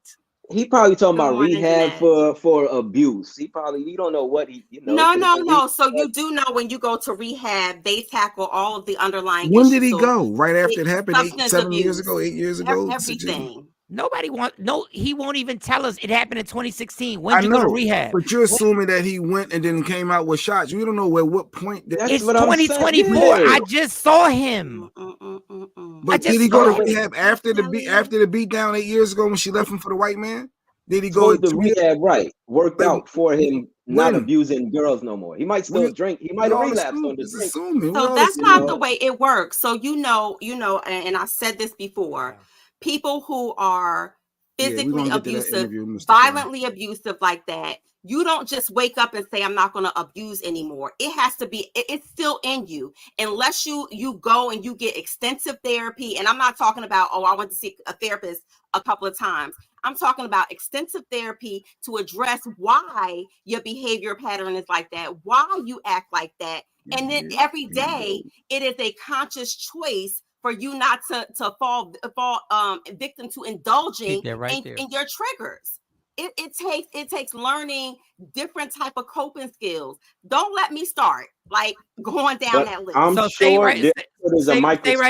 He probably talking about rehab for abuse. You don't know what he. No. So you do know when you go to rehab, they tackle all of the underlying. When did he go? Right after it happened, 8 years ago. Everything. Nobody he won't even tell us it happened in 2016. When did you go to rehab? But you're assuming that he went and then came out with shots. We don't know what point. It's 2024. I just saw him. But did he go to rehab after the beat down 8 years ago when she left him for the white man? Did he go to rehab? Right, worked out for him. Not abusing girls no more. He might still drink. He might have relapsed on the drink. So that's not the way it works. So and I said this before. People who are physically abusive, violently abusive like that, you don't just wake up and say, I'm not going to abuse anymore. It has to be, it's still in you. Unless you go and you get extensive therapy. And I'm not talking about, I went to see a therapist a couple of times. I'm talking about extensive therapy to address why your behavior pattern is like that, why you act like that. And then every day it is a conscious choice for you not to fall victim to indulging in your triggers. It takes learning different type of coping skills. Don't let me start going down that list. I'm stay right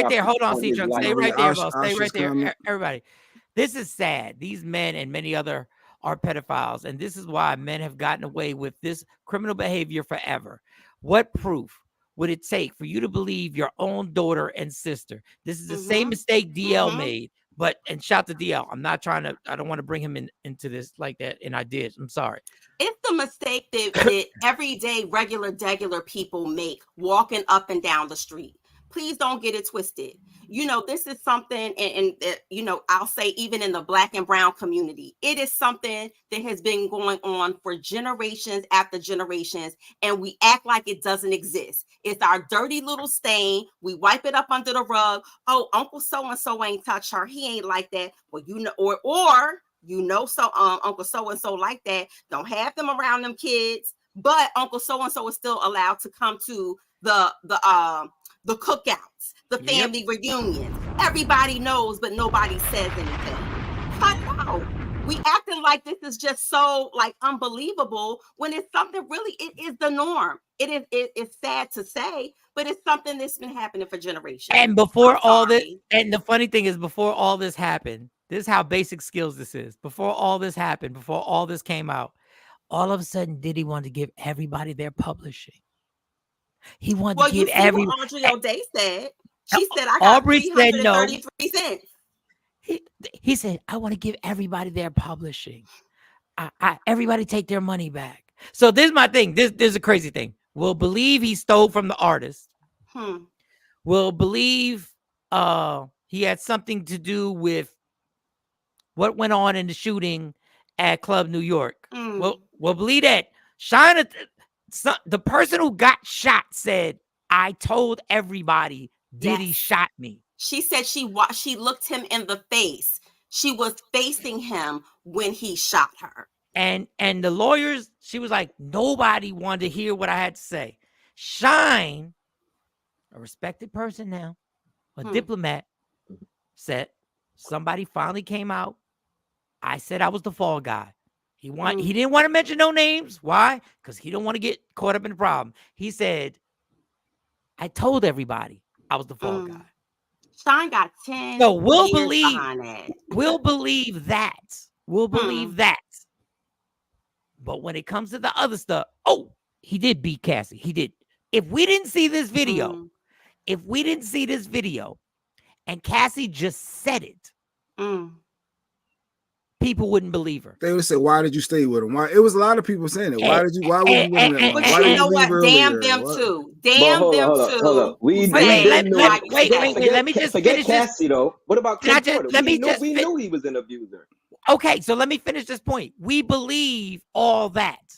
there. Hold on, C-Chunk. Stay right there, bro. Stay right there, everybody. This is sad. These men and many other are pedophiles, and this is why men have gotten away with this criminal behavior forever. What proof would it take for you to believe your own daughter and sister? This is the same mistake DL made, and shout to DL. I don't want to bring him into this like that, and I did. I'm sorry. It's the mistake that everyday regular people make walking up and down the street. Please don't get it twisted. You know, this is something, and you know, I'll say even in the Black and brown community, it is something that has been going on for generations after generations, and we act like it doesn't exist. It's our dirty little stain. We wipe it up under the rug. Oh, Uncle so-and-so ain't touch her. He ain't like that. Well, you know, or you know, so Uncle so-and-so like that. Don't have them around them kids, but Uncle so-and-so is still allowed to come to the cookouts, the family reunions. Everybody knows, but nobody says anything. Cut out. We acting like this is just so like unbelievable when it's something really, it is the norm. It's sad to say, but it's something that's been happening for generations. And before all this, and the funny thing is, before all this happened, this is how basic skills this is. Before all this happened, before all this came out, all of a sudden Diddy wanted to give everybody their publishing. He wanted to give every. What Audrey O'Day said. She said, "I got Aubrey said no. 33 cents." He said, "I want to give everybody their publishing. Everybody take their money back." So this is my thing. This is a crazy thing. We'll believe he stole from the artist. We'll believe he had something to do with what went on in the shooting at Club New York. We'll believe that. Shawn, the person who got shot said, "I told everybody Diddy shot me." She said she looked him in the face. She was facing him when he shot her. And the lawyers, she was like, nobody wanted to hear what I had to say. Shawn, a respected person now, a diplomat, said somebody finally came out. I said I was the fall guy. He didn't want to mention no names. Why? Because he don't want to get caught up in the problem. He said, I told everybody I was the fall guy. Shawn got 10. So we'll believe that. We'll believe that. But when it comes to the other stuff, he did beat Cassie. He did. If we didn't see this video, and Cassie just said it, people wouldn't believe her. They would say, "Why did you stay with him?" Why? It was a lot of people saying it. Why was you with him that long? But you know what? Damn them too. Damn them too. Hold up. Let me just forget finish Cassie though. What about Kim Porter? We knew he was an abuser. Okay, so let me finish this point. We believe all that,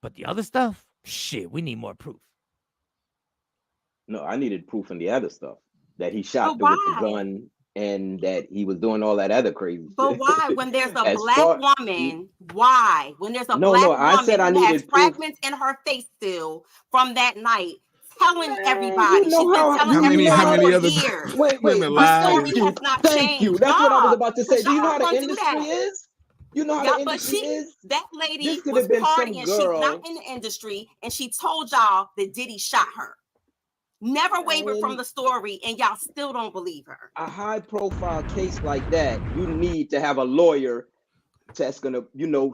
but the other stuff, shit, we need more proof. No, I needed proof in the other stuff that he shot with the gun. And that he was doing all that other crazy shit. But why, when there's a black woman, why? When there's a black woman who has fragments in her face still from that night, telling everybody, she's been telling everybody for years. Wait, the story has not changed. Thank you. That's what I was about to say. Do you know how the industry is? You know how the industry is? That lady was partying. She's not in the industry, and she told y'all that Diddy shot her. Never wavered from the story, and y'all still don't believe her. A high-profile case like that, you need to have a lawyer that's gonna,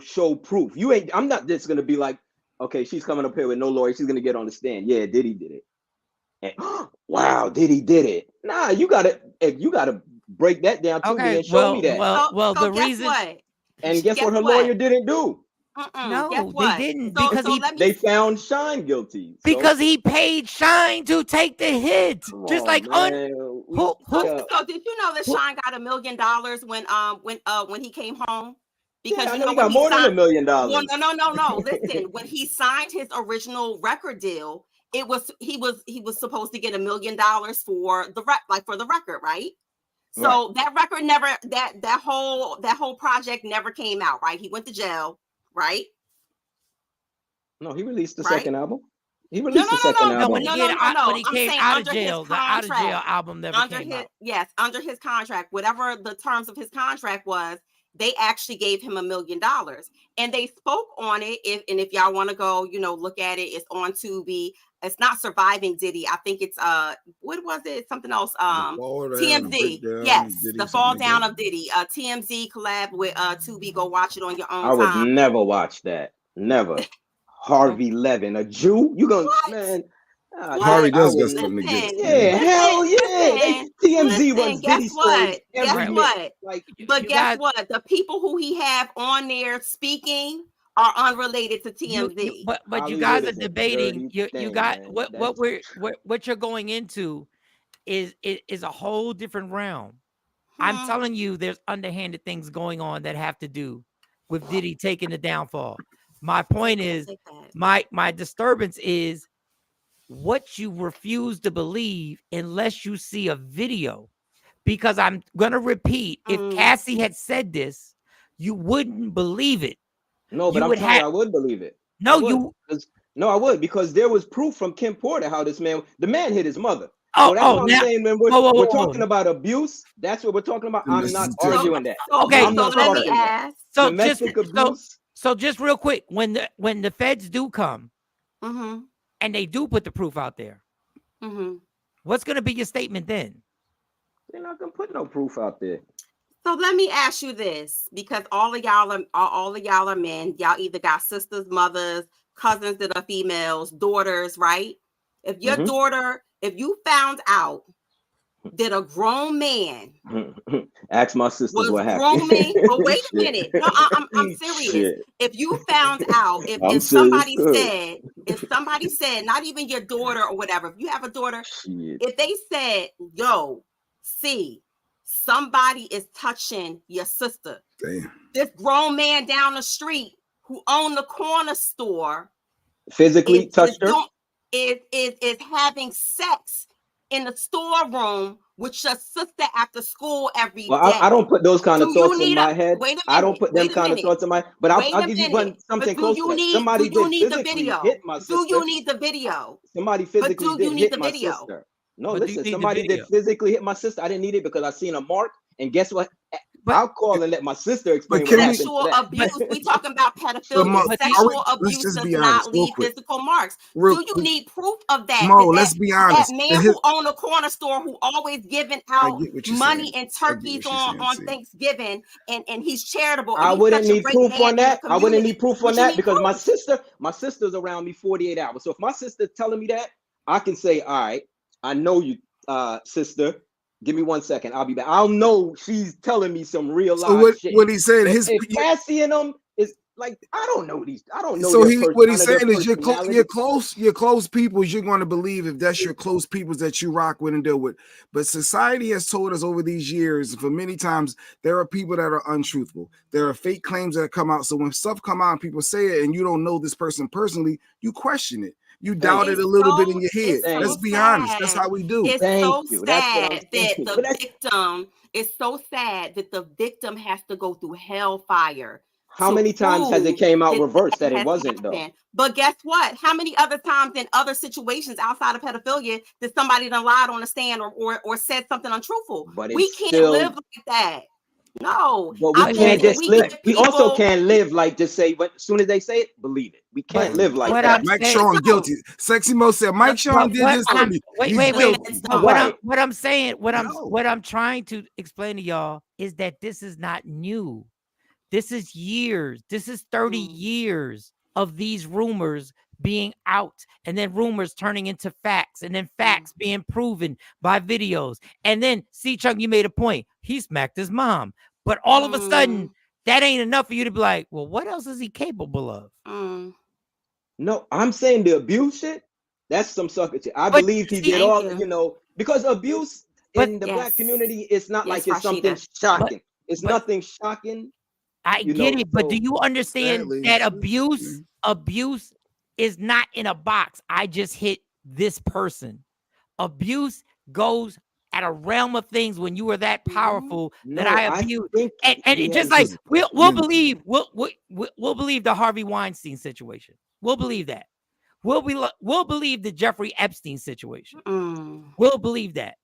show proof. I'm not just gonna be like, okay, she's coming up here with no lawyer. She's gonna get on the stand. Yeah, Diddy did it. And wow, Diddy did it. Nah, you gotta break that down to me and show me that. Well, the reason. What? And guess what her lawyer didn't do? No, they didn't, because they found Shawn guilty because he paid Shawn to take the hit. Just like So did you know that Shawn got $1 million when he came home? Because he got more than $1 million. No. Listen, when he signed his original record deal, he was supposed to get $1 million for the record, right? So that record never that whole project never came out, right? He went to jail. Right? No, he released the second album. He released the second album. When he came out of jail, the out of jail album never came out. Yes, under his contract, whatever the terms of his contract was, they actually gave him $1 million, and they spoke on it. If y'all want to go, look at it, it's on Tubi. It's not Surviving Diddy. I think it's what was it? Something else. TMZ. Yes, the fall down of Diddy. TMZ collab with Tubi. Go watch it on your own time. I would never watch that. Never. Harvey Levin, a Jew? You gonna man? Harvey does get something to get. Yeah, hell yeah. TMZ runs Diddy stories. Guess what? But guess what? The people who he have on there speaking are unrelated to TMZ. But you guys are debating. You got what you're going into is a whole different realm. I'm telling you, there's underhanded things going on that have to do with Diddy taking the downfall. My point is, my disturbance is what you refuse to believe unless you see a video. Because I'm gonna repeat, if Cassie had said this, you wouldn't believe it. No, but I'm telling you, I would believe it. I would, because there was proof from Kim Porter how the man hit his mother. So that's what I'm saying. When we're talking about abuse, that's what we're talking about. I'm not arguing that. Okay, so let me ask. So just real quick, when the feds do come, and they do put the proof out there, what's gonna be your statement then? They're not gonna put no proof out there. So let me ask you this, because all of y'all are men. Y'all either got sisters, mothers, cousins that are females, daughters, right? If your daughter, if you found out that a grown man, ask my sisters what happened. Grown man, but wait a minute. No, I'm serious. Shit. If you found out, if somebody said, not even your daughter or whatever, if you have a daughter, if they said, yo, see, somebody is touching your sister. Damn. This grown man down the street who owned the corner store physically touched her, is having sex in the storeroom with your sister after school every day. I don't put those kind of thoughts in my head. I don't put them kind of thoughts in my head. But I'll give you something close to that. Somebody did physically hit my sister. Do you need the video? Somebody physically did hit my sister. No, listen, somebody did physically hit my sister. I didn't need it because I seen a mark. And guess what? I'll call and let my sister explain. Sexual abuse. We talking about pedophilia. Sexual abuse does not leave physical marks. Do you need proof of that? Let's be honest. That man who owned a corner store, who always giving out money and turkeys on Thanksgiving, and he's charitable. I wouldn't need proof on that. I wouldn't need proof on that because my sister's around me 48 hours. So if my sister's telling me that, I can say, all right, I know you, sister. Give me 1 second. I'll be back. I'll know she's telling me some real life shit. What he said, if Cassie and them is like, I don't know these. I don't know. So what he's saying is your close people. You're going to believe if that's your close people that you rock with and deal with. But society has told us over these years, for many times, there are people that are untruthful. There are fake claims that come out. So when stuff come out and people say it, and you don't know this person personally, you question it. You doubt it a little bit in your head. Let's be honest. That's how we do. It's so sad that the victim. It's so sad that the victim has to go through hellfire. How many times has it came out reversed that it wasn't though? But guess what? How many other times in other situations outside of pedophilia did somebody done lied on the stand or said something untruthful? But we can't live like that. No, but we can't just live. We also can't live like just say, but as soon as they say it, believe it. We can't live like that. Mike Shawn guilty. Sexy Mo said Mike Shawn did this to me. Wait. What I'm saying, what I'm trying to explain to y'all is that this is not new. This is years. This is 30 years of these rumors being out, and then rumors turning into facts, and then facts being proven by videos. And then, see, Chuck, you made a point. He smacked his mom. But all of a sudden, that ain't enough for you to be like, well, what else is he capable of? No, I'm saying the abuse shit, that's some sucker shit. I believe he did all, because abuse in the Black community, it's not like it's something shocking. It's nothing shocking. I get it, but do you understand that abuse is not in a box? I just hit this person. Abuse goes at a realm of things when you are that powerful that I abuse. And it's just like we'll believe the Harvey Weinstein situation. We'll believe that. We'll believe the Jeffrey Epstein situation. We'll believe that.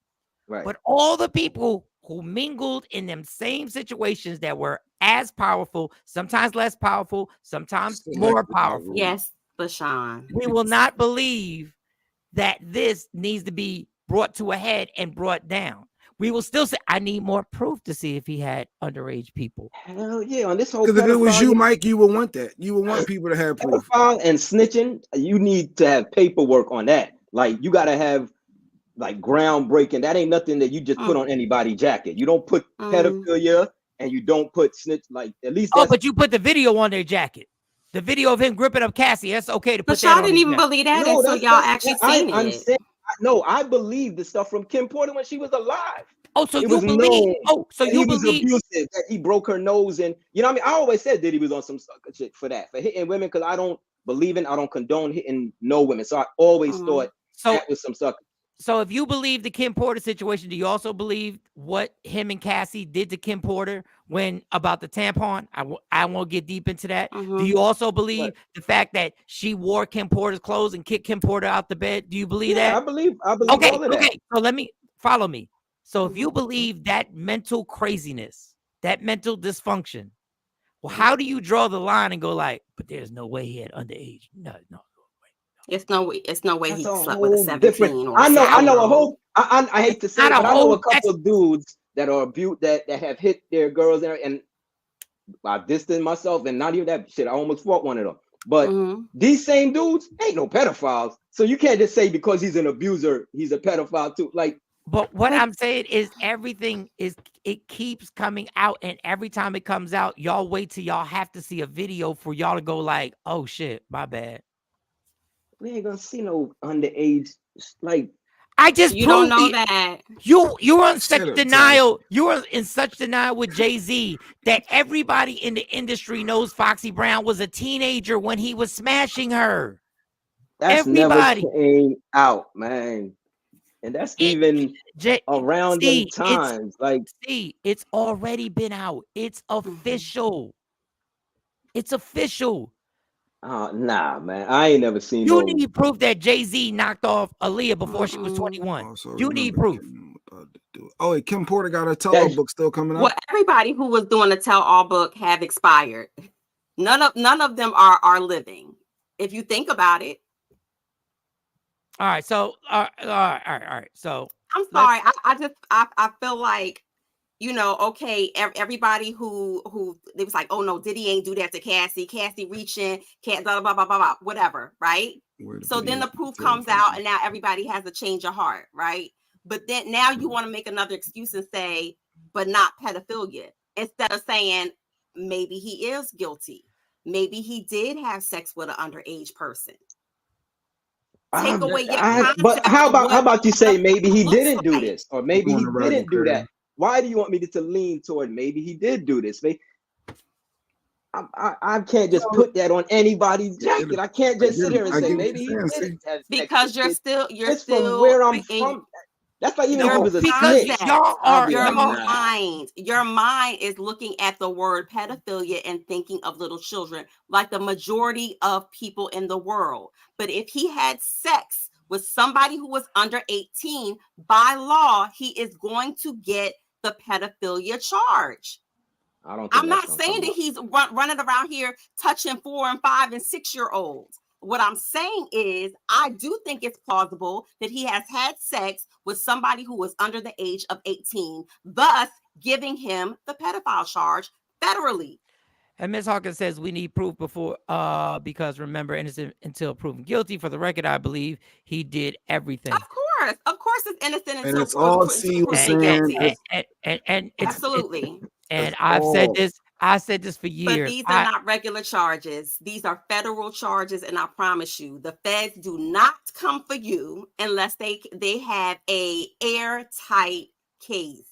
Right. But all the people who mingled in them same situations that were as powerful, sometimes less powerful, sometimes more powerful. Yes, but Shawn, we will not believe that this needs to be brought to a head and brought down. We will still say, I need more proof to see if he had underage people. Hell yeah, on this whole because if it was you, Mike, you would want that. You would want people to have proof. And snitching, you need to have paperwork on that. Like you got to have like groundbreaking. That ain't nothing that you just put on anybody's jacket. You don't put pedophilia and you don't put snitch, like at least. But you put the video on their jacket. The video of him gripping up Cassie. That's okay to put but that on. Y'all didn't even believe that until y'all actually seen it. I'm saying, no, I believe the stuff from Kim Porter when she was alive. Oh, so it you was believe? Known oh, so you he believe? Was abusive, that he broke her nose, and you know what I mean. I always said that he was on some sucker shit for that, for hitting women, because I don't condone hitting no women. So I always thought that was some sucker. So if you believe the Kim Porter situation, do you also believe what him and Cassie did to Kim Porter when about the tampon? I won't get deep into that. Do you also believe the fact that she wore Kim Porter's clothes and kicked Kim Porter out the bed? Do you believe that? I believe okay, all of that. Okay, so let me follow me. So if you believe that mental craziness, that mental dysfunction, well, how do you draw the line and go like, but there's no way he had underage? No. It's no way he That's slept with a 17 or I know a whole. I hate to say it, but I know a couple of dudes that are that have hit their girls and I distanced myself, and not even that shit. I almost fought one of them. But these same dudes ain't no pedophiles. So you can't just say because he's an abuser, he's a pedophile too. Like, but what I'm saying is it keeps coming out, and every time it comes out, y'all wait till y'all have to see a video for y'all to go like, oh shit, my bad. We ain't gonna see no underage. Like, I just you don't know that you're on such denial. You're in such denial with Jay-Z that everybody in the industry knows Foxy Brown was a teenager when he was smashing her. That's everybody never came out, man. And that's around them times. It's already been out. It's official. It's official. Nah, man. I ain't never seen. You need proof that Jay-Z knocked off Aaliyah before she was 21. You need proof. Kim Porter got her tell-all book still coming out. Well, everybody who was doing the tell-all book have expired. None of them are living. If you think about it. All right. So, all right. So I'm sorry. I feel like, okay, everybody who they was like, oh no, Diddy ain't do that to Cassie. Cassie reaching, can't blah blah blah blah blah, whatever, right? So then the proof comes out, and now everybody has a change of heart, right? But then now you want to make another excuse and say, but not pedophilia, instead of saying maybe he is guilty, maybe he did have sex with an underage person. Take away your but how about you say maybe he didn't do this, or maybe he didn't do that? Why do you want me to lean toward maybe he did do this? I can't just put that on anybody's jacket. I can't just sit here and say maybe he didn't have sex. Because you're still from where I'm from. That's like even if it was a snitch. Your mind is looking at the word pedophilia and thinking of little children, like the majority of people in the world. But if he had sex with somebody who was under 18, by law, he is going to get the pedophilia charge. I'm not saying that he's running around here touching 4 and 5 and 6 year olds. What I'm saying is, I do think it's plausible that he has had sex with somebody who was under the age of 18, thus giving him the pedophile charge federally. And Ms. Hawkins says we need proof before, because remember, innocent until proven guilty. For the record, I believe he did everything. Of course, it's innocent until it's all guilty. And absolutely. And I've said this for years. But these are not regular charges. These are federal charges, and I promise you, the feds do not come for you unless they have a airtight case.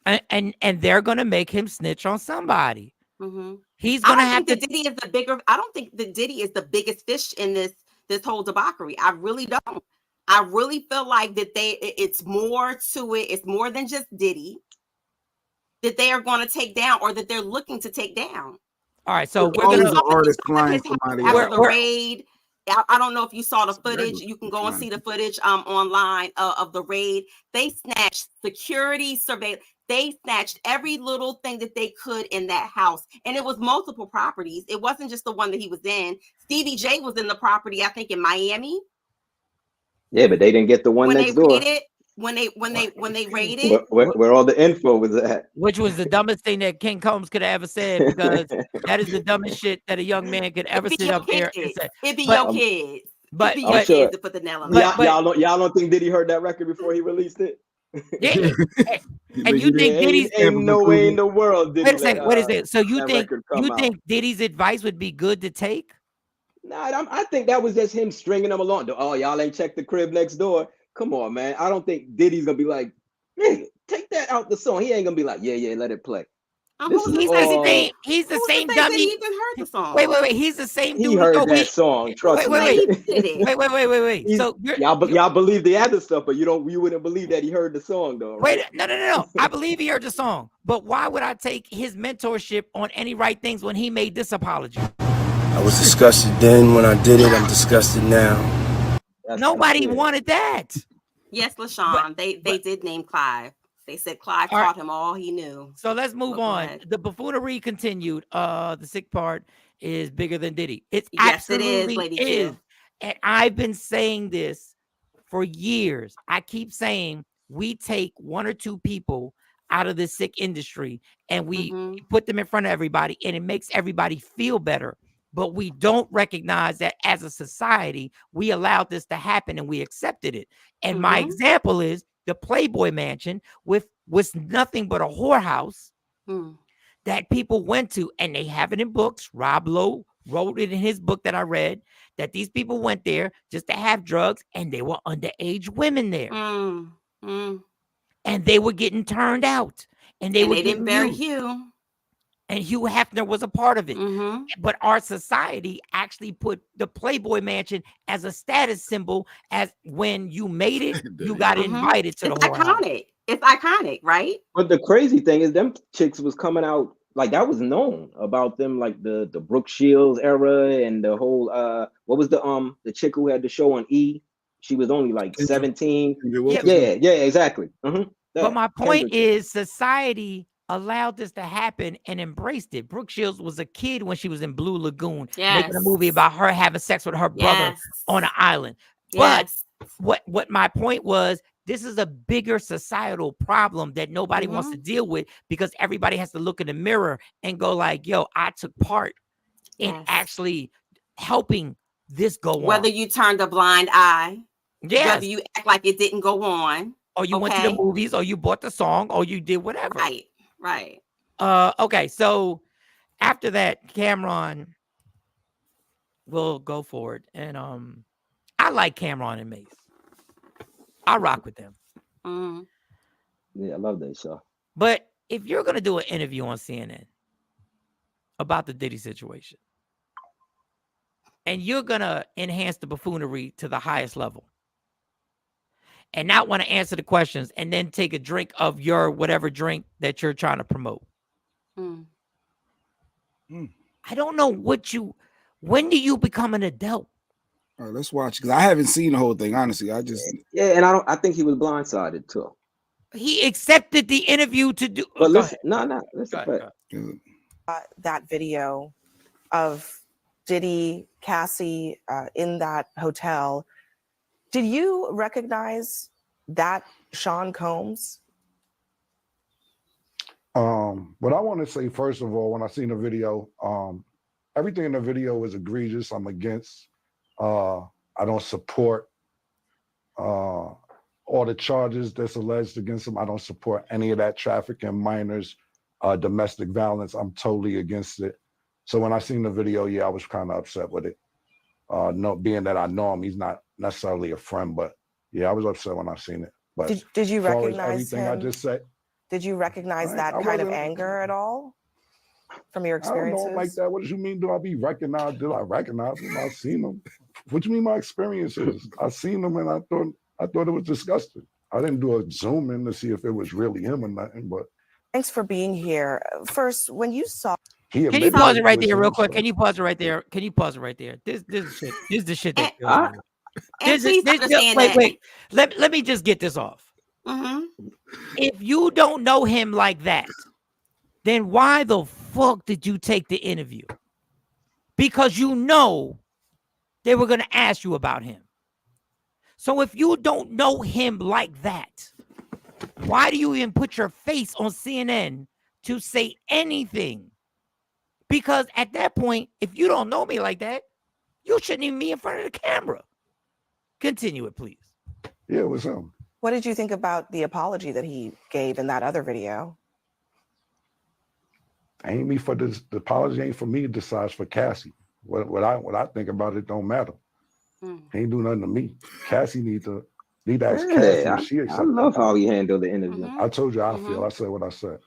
And they're gonna make him snitch on somebody. Mm-hmm. He's gonna have to. Diddy is the bigger. I don't think that Diddy is the biggest fish in this whole debauchery. I really don't. I really feel like that it's more to it. It's more than just Diddy that they are going to take down, or that they're looking to take down. All right, so we're going to artist client somebody after the raid. I don't know if you saw the footage. You can go and see the footage online of the raid. They snatched security surveillance. They snatched every little thing that they could in that house. And it was multiple properties. It wasn't just the one that he was in. Stevie J was in the property, I think, in Miami. Yeah, but they didn't get the one next door. When they raided, where all the info was at, which was the dumbest thing that King Combs could have ever said, because that is the dumbest shit that a young man could ever sit up there and say. It'd be your kids. But kids to put the nail on. Y'all don't think Diddy heard that record before he released it? Yeah. And you think Diddy's ain't no way in the world Diddy wait a second, wait a second. So you think Diddy's advice would be good to take? Nah, I think that was just him stringing them along. Oh, y'all ain't checked the crib next door. Come on, man. I don't think Diddy's gonna be like, nigga, take that out the song. He ain't gonna be like, yeah, let it play. He's the same dummy. He even heard the song. Wait. He's the same dude. He heard that song. Trust me. Wait. So y'all believe the other stuff, but you wouldn't believe that he heard the song though. Right? Wait, no. I believe he heard the song, but why would I take his mentorship on Any Right Things when he made this apology? I was disgusted then. When I did it, I'm disgusted now. Nobody wanted that. Yes, LaShawn. They did name Clive. They said Clive taught him all he knew. So let's move on. The buffoonery continued. The sick part is bigger than Diddy. It absolutely is. And I've been saying this for years. I keep saying we take one or two people out of the sick industry and we put them in front of everybody and it makes everybody feel better. But we don't recognize that as a society, we allowed this to happen and we accepted it. And my example is the Playboy Mansion was nothing but a whorehouse that people went to, and they have it in books. Rob Lowe wrote it in his book that I read, that these people went there just to have drugs, and they were underage women there. And they were getting turned out. And they didn't bury Hugh. And Hugh Hefner was a part of it. But our society actually put the Playboy Mansion as a status symbol, as when you made it, you got invited to the whorehouse. It's iconic, right? But the crazy thing is them chicks was coming out, like that was known about them, like the Brooke Shields era and the whole what was the chick who had the show on E? She was only like 17. Yeah, exactly. But my point is society allowed this to happen and embraced it. Brooke Shields was a kid when she was in Blue Lagoon, making a movie about her having sex with her brother on an island. But what my point was, this is a bigger societal problem that nobody wants to deal with, because everybody has to look in the mirror and go like, yo, I took part in actually helping this go on. Whether you turned a blind eye, whether you act like it didn't go on, or you went to the movies, or you bought the song, or you did whatever. Right. Okay, so after that, Cameron will go forward. And I like Cameron and Mace. I rock with them. Yeah, I love that show. But if you're gonna do an interview on CNN about the Diddy situation, and you're gonna enhance the buffoonery to the highest level, and not want to answer the questions, and then take a drink of your whatever drink that you're trying to promote. I don't know when do you become an adult? All right, let's watch, because I haven't seen the whole thing, honestly. And I think he was blindsided too. He accepted the interview to do. But listen, listen. That video of Diddy, Cassie in that hotel. Did you recognize that Shawn Combs? What I want to say, first of all, when I seen the video, everything in the video is egregious. I'm against. I don't support all the charges that's alleged against him. I don't support any of that trafficking, minors, domestic violence. I'm totally against it. So when I seen the video, yeah, I was kind of upset with it. Being that I know him, he's not necessarily a friend, but yeah, I was upset when I seen it. But did you recognize everything him? I just said? Did you recognize that kind of anger at all from your experiences? I don't like that. What do you mean? Do I be recognized? Did I recognize him? I seen him. What do you mean my experiences? I seen him and I thought it was disgusting. I didn't do a zoom in to see if it was really him or nothing. But thanks for being here. First, when you saw. Can you pause it right there real quick? Can you pause it right there? This is the shit that wait. Let me just get this off. If you don't know him like that, then why the fuck did you take the interview? Because you know they were going to ask you about him. So if you don't know him like that, why do you even put your face on CNN to say anything? Because at that point, if you don't know me like that, you shouldn't even be in front of the camera. Continue it, please. Yeah, it was him. What did you think about the apology that he gave in that other video? Ain't me for this. The apology ain't for me to decide, for Cassie. What I think about it don't matter. Ain't do nothing to me. Cassie need to ask Cassie if she accepts. I love how he handled the interview. I told you how I feel. I said what I said.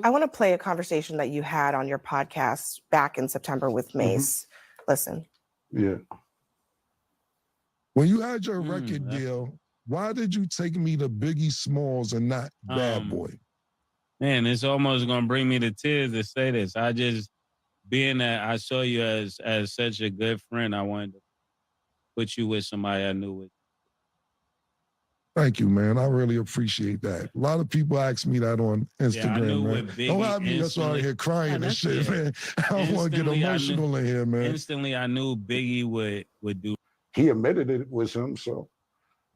I want to play a conversation that you had on your podcast back in September with Mace. Listen. Yeah. When you had your record deal, why did you take me to Biggie Smalls and not Bad Boy? Man, it's almost gonna bring me to tears to say this. I just, being that I saw you as such a good friend, I wanted to put you with somebody I knew with. Thank you, man. I really appreciate that. A lot of people ask me that on Instagram, man. Don't have me just out here crying and shit, man. I don't want to get emotional in here, man. Instantly, I knew Biggie would do. He admitted it was him, so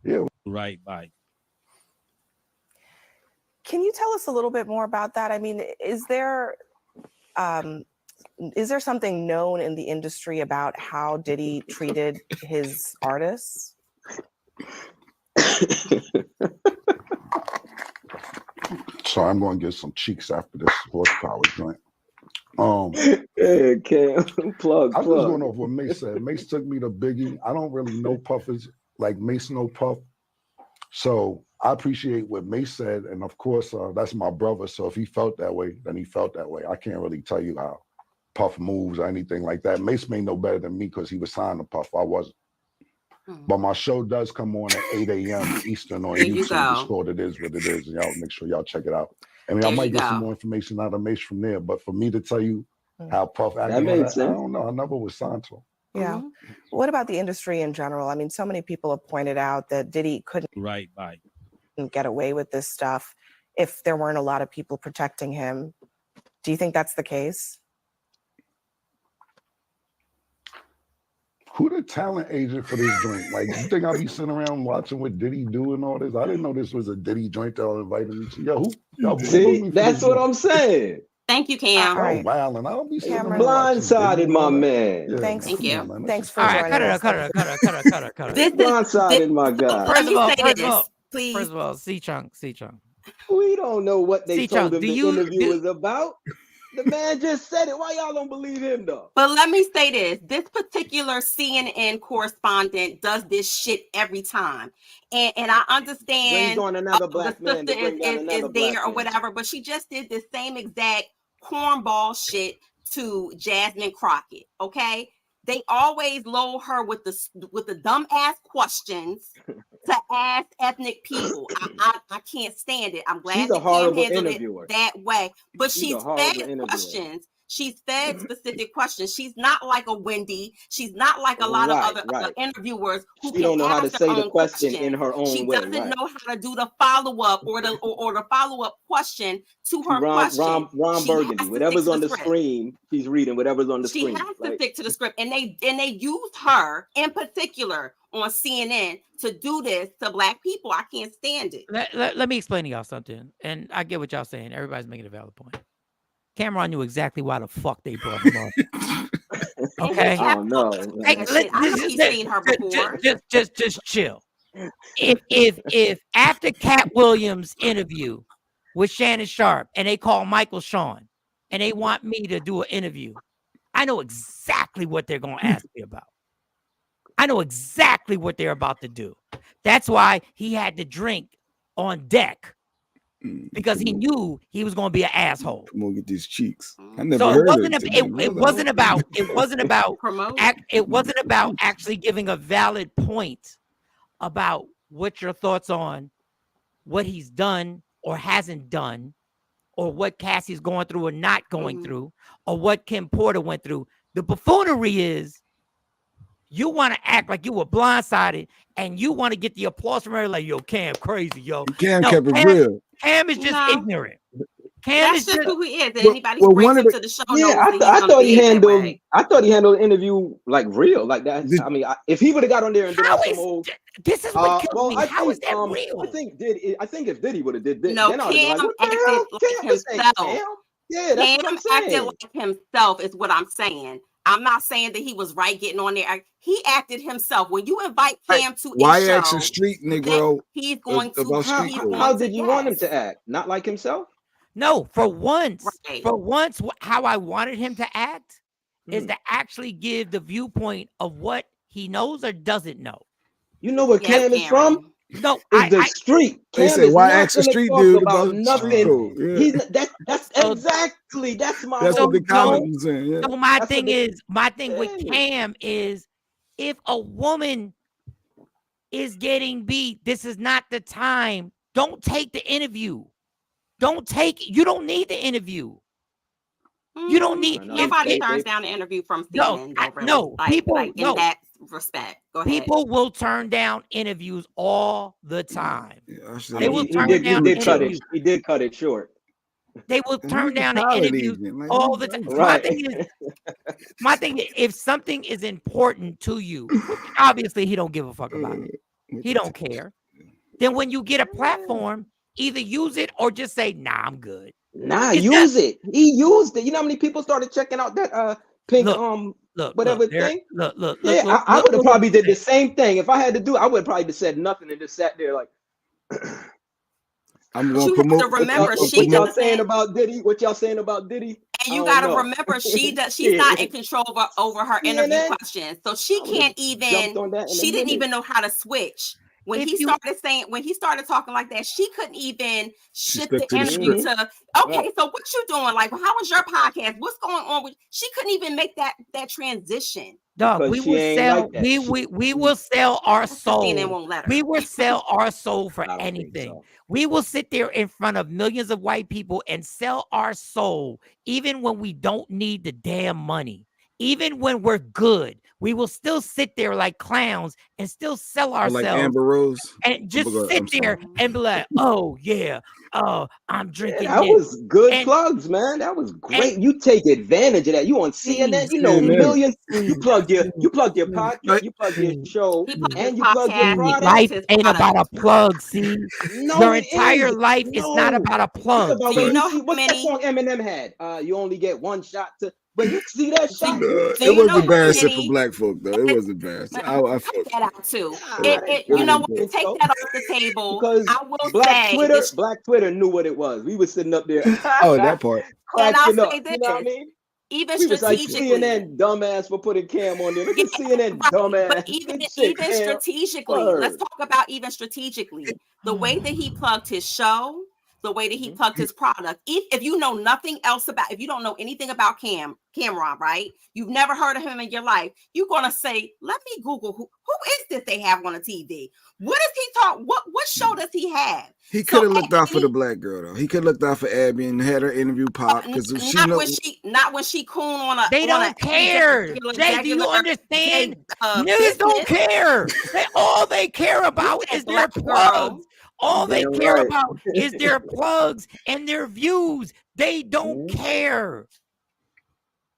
yeah. Right by. Can you tell us a little bit more about that? I mean, is there something known in the industry about how Diddy treated his artists? So I'm going to get some cheeks after this horsepower joint. Plug. I'm just going off what Mace said. Mace took me to Biggie. I don't really know Puffers like Mace know Puff. So I appreciate what Mace said. And of course, that's my brother. So if he felt that way, then he felt that way. I can't really tell you how Puff moves or anything like that. Mace may know better than me because he was signed to Puff. I wasn't. But my show does come on at 8 a.m. Eastern on YouTube. It's called It Is What It Is. And y'all make sure y'all check it out. I mean, I might get some more information out of Mace from there. But for me to tell you how Puff acted, I don't know. I never was signed to him. Yeah. What about the industry in general? I mean, so many people have pointed out that Diddy couldn't get away with this stuff if there weren't a lot of people protecting him. Do you think that's the case? Who the talent agent for this joint? Like, you think I'll be sitting around watching what Diddy do and all this? I didn't know this was a Diddy joint that invited me to. Yo, who? See, that's what I'm saying. Thank you, Cam. Oh, wow, and I don't be sitting around blindsided, my man. Yeah, Thanks. Thank you. Thanks for joining us. Cut it. Blindsided, my guy. First of all, C-Chunk. We don't know what they told him the interview was about. The man just said it. Why y'all don't believe him, though? But let me say this. This particular CNN correspondent does this shit every time. And I understand he's on another black the man sister is there or whatever, but she just did the same exact cornball shit to Jasmine Crockett, okay? They always load her with the dumb ass questions to ask ethnic people. I can't stand it. I'm glad she's a horrible interviewer that way. But she's fed questions. She's fed specific questions. She's not like a Wendy. She's not like a lot of other interviewers who she don't know how to say the question in her own way. She way. doesn't know how to do the follow-up or the follow-up question to her question. Ron Burgundy, whatever's on the screen, she's reading whatever's on the screen. She has to stick to the script. And they use her in particular on CNN to do this to black people. I can't stand it. Let me explain to y'all something. And I get what y'all saying. Everybody's making a valid point. Cameron knew exactly why the fuck they brought him on. Okay. Oh no. Seen her before. Just chill. If after Cat Williams' interview with Shannon Sharp and they call Michael Shawn and they want me to do an interview, I know exactly what they're gonna ask me about. I know exactly what they're about to do. That's why he had to drink on deck. Because he knew he was going to be an asshole. Come on, get these cheeks. I never heard it wasn't about actually giving a valid point about what your thoughts on what he's done or hasn't done, or what Cassie's going through or not going through, or what Kim Porter went through. The buffoonery is you want to act like you were blindsided and you want to get the applause from everybody, like, yo, Cam crazy, yo. Cam kept it real. Cam is just ignorant. Cam That's is just who he is. And anybody who brings him to the show I thought he handled the interview like real, like that. I mean, if he would have got on there and did some old, this is what kills me. How is that real? I think if Diddy would have did this, no, then Cam acted like himself. Yeah, that's Cam what I'm saying. acted like himself is what I'm saying. I'm not saying that he was right getting on there. He acted himself. When you invite Cam to why a show, ask a street Negro he's going to about street code? How did you want him to act? Not like himself? No, for once, how I wanted him to act is to actually give the viewpoint of what he knows or doesn't know. You know where Cam is from? No, it's the street. They Cam say, is why not ask a gonna street talk dude about about nothing. street code? Yeah. He's that's exactly that's my That's whole what the comment was saying. Yeah. So my thing with Cam is, if a woman is getting beat, this is not the time. Don't take the interview. You don't need the interview. You don't need. Nobody turns down the interview from CNN. People in that respect. Go ahead. People will turn down interviews all the time. Yeah, they will turn down interviews. He did cut it short. They will turn down the interviews all the time. Right. My thing is, if something is important to you, obviously he don't give a fuck about it. He don't care. Then when you get a platform, either use it or just say, "Nah, I'm good." Nah, use it. He used it. You know how many people started checking out that pink whatever thing? Look. I would have probably did the same thing. If I had to do it, I would have probably just said nothing and just sat there like I'm going to promote. What y'all saying about Diddy? What y'all saying about Diddy? And you got to remember, she's not in control over her interview questions, so she can't even. She didn't even know how to switch. When he started talking like that, she couldn't even shift the interview to, okay, so what you doing? Like, how was your podcast? What's going on with? She couldn't even make that transition. Dog, we will sell. We will sell our soul. We will sell our soul for anything. So. We will sit there in front of millions of white people and sell our soul, even when we don't need the damn money. Even when we're good, we will still sit there like clowns and still sell ourselves. Like Amber Rose. And just sit there and be like, oh, yeah. Oh, I'm drinking. Yeah, that was good plugs, man. That was great. You take advantage of that. You on CNN, you know, millions. You plug your podcast, you plug your show, and you plug your product. Life ain't about a plug, see? Your entire life is not about a plug. Do you know what's that song Eminem had? You only get one shot to. But you see that shot? It wasn't bad shit for black folk, though. It wasn't bad. I take that out too. You know what? Take that off the table. Because I will Black Twitter knew what it was. We were sitting up there. That part. And I'll say this. You know what I mean? Even we strategically, was like CNN dumbass for putting Cam on there. Look at CNN dumbass. But even strategically, let's talk about even strategically the way that he plugged his show. The way that he plugged his product. If you know nothing else about, if you don't know anything about Cameron, right? You've never heard of him in your life. You're gonna say, "Let me Google who is this they have on the TV? What does he talk? What show does he have?" He could have looked out for the black girl though. He could have looked out for Abby and had her interview pop because not when she coon on a. They don't care. Jay, do you understand? Niggas don't care. All they care about is their plugs. All they care about is their plugs and their views. They don't care.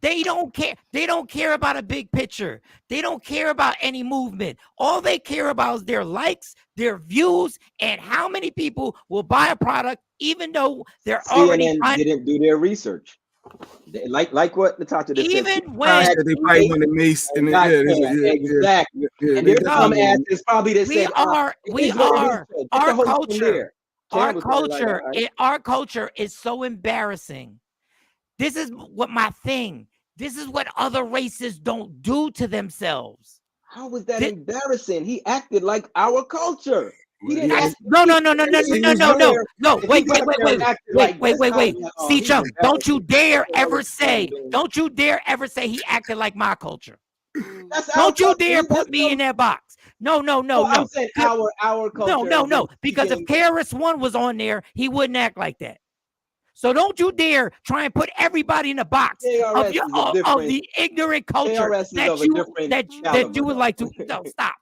They don't care. They don't care about a big picture. They don't care about any movement. All they care about is their likes, their views, and how many people will buy a product, even though they're already didn't do their research. Like what Natasha just said. Even when they probably want to mace and exactly. And there's some asses probably that said our culture is so embarrassing. This is what my thing. This is what other races don't do to themselves. How was that embarrassing? He acted like our culture. No. Wait. See, Chuck, don't you dare ever say he acted like my culture. Don't you dare put me in that box. No. I'm saying our culture. No. Because if KRS-One was on there, he wouldn't act like that. So don't you dare try and put everybody in the box of the ignorant culture that you would like to. No, stop.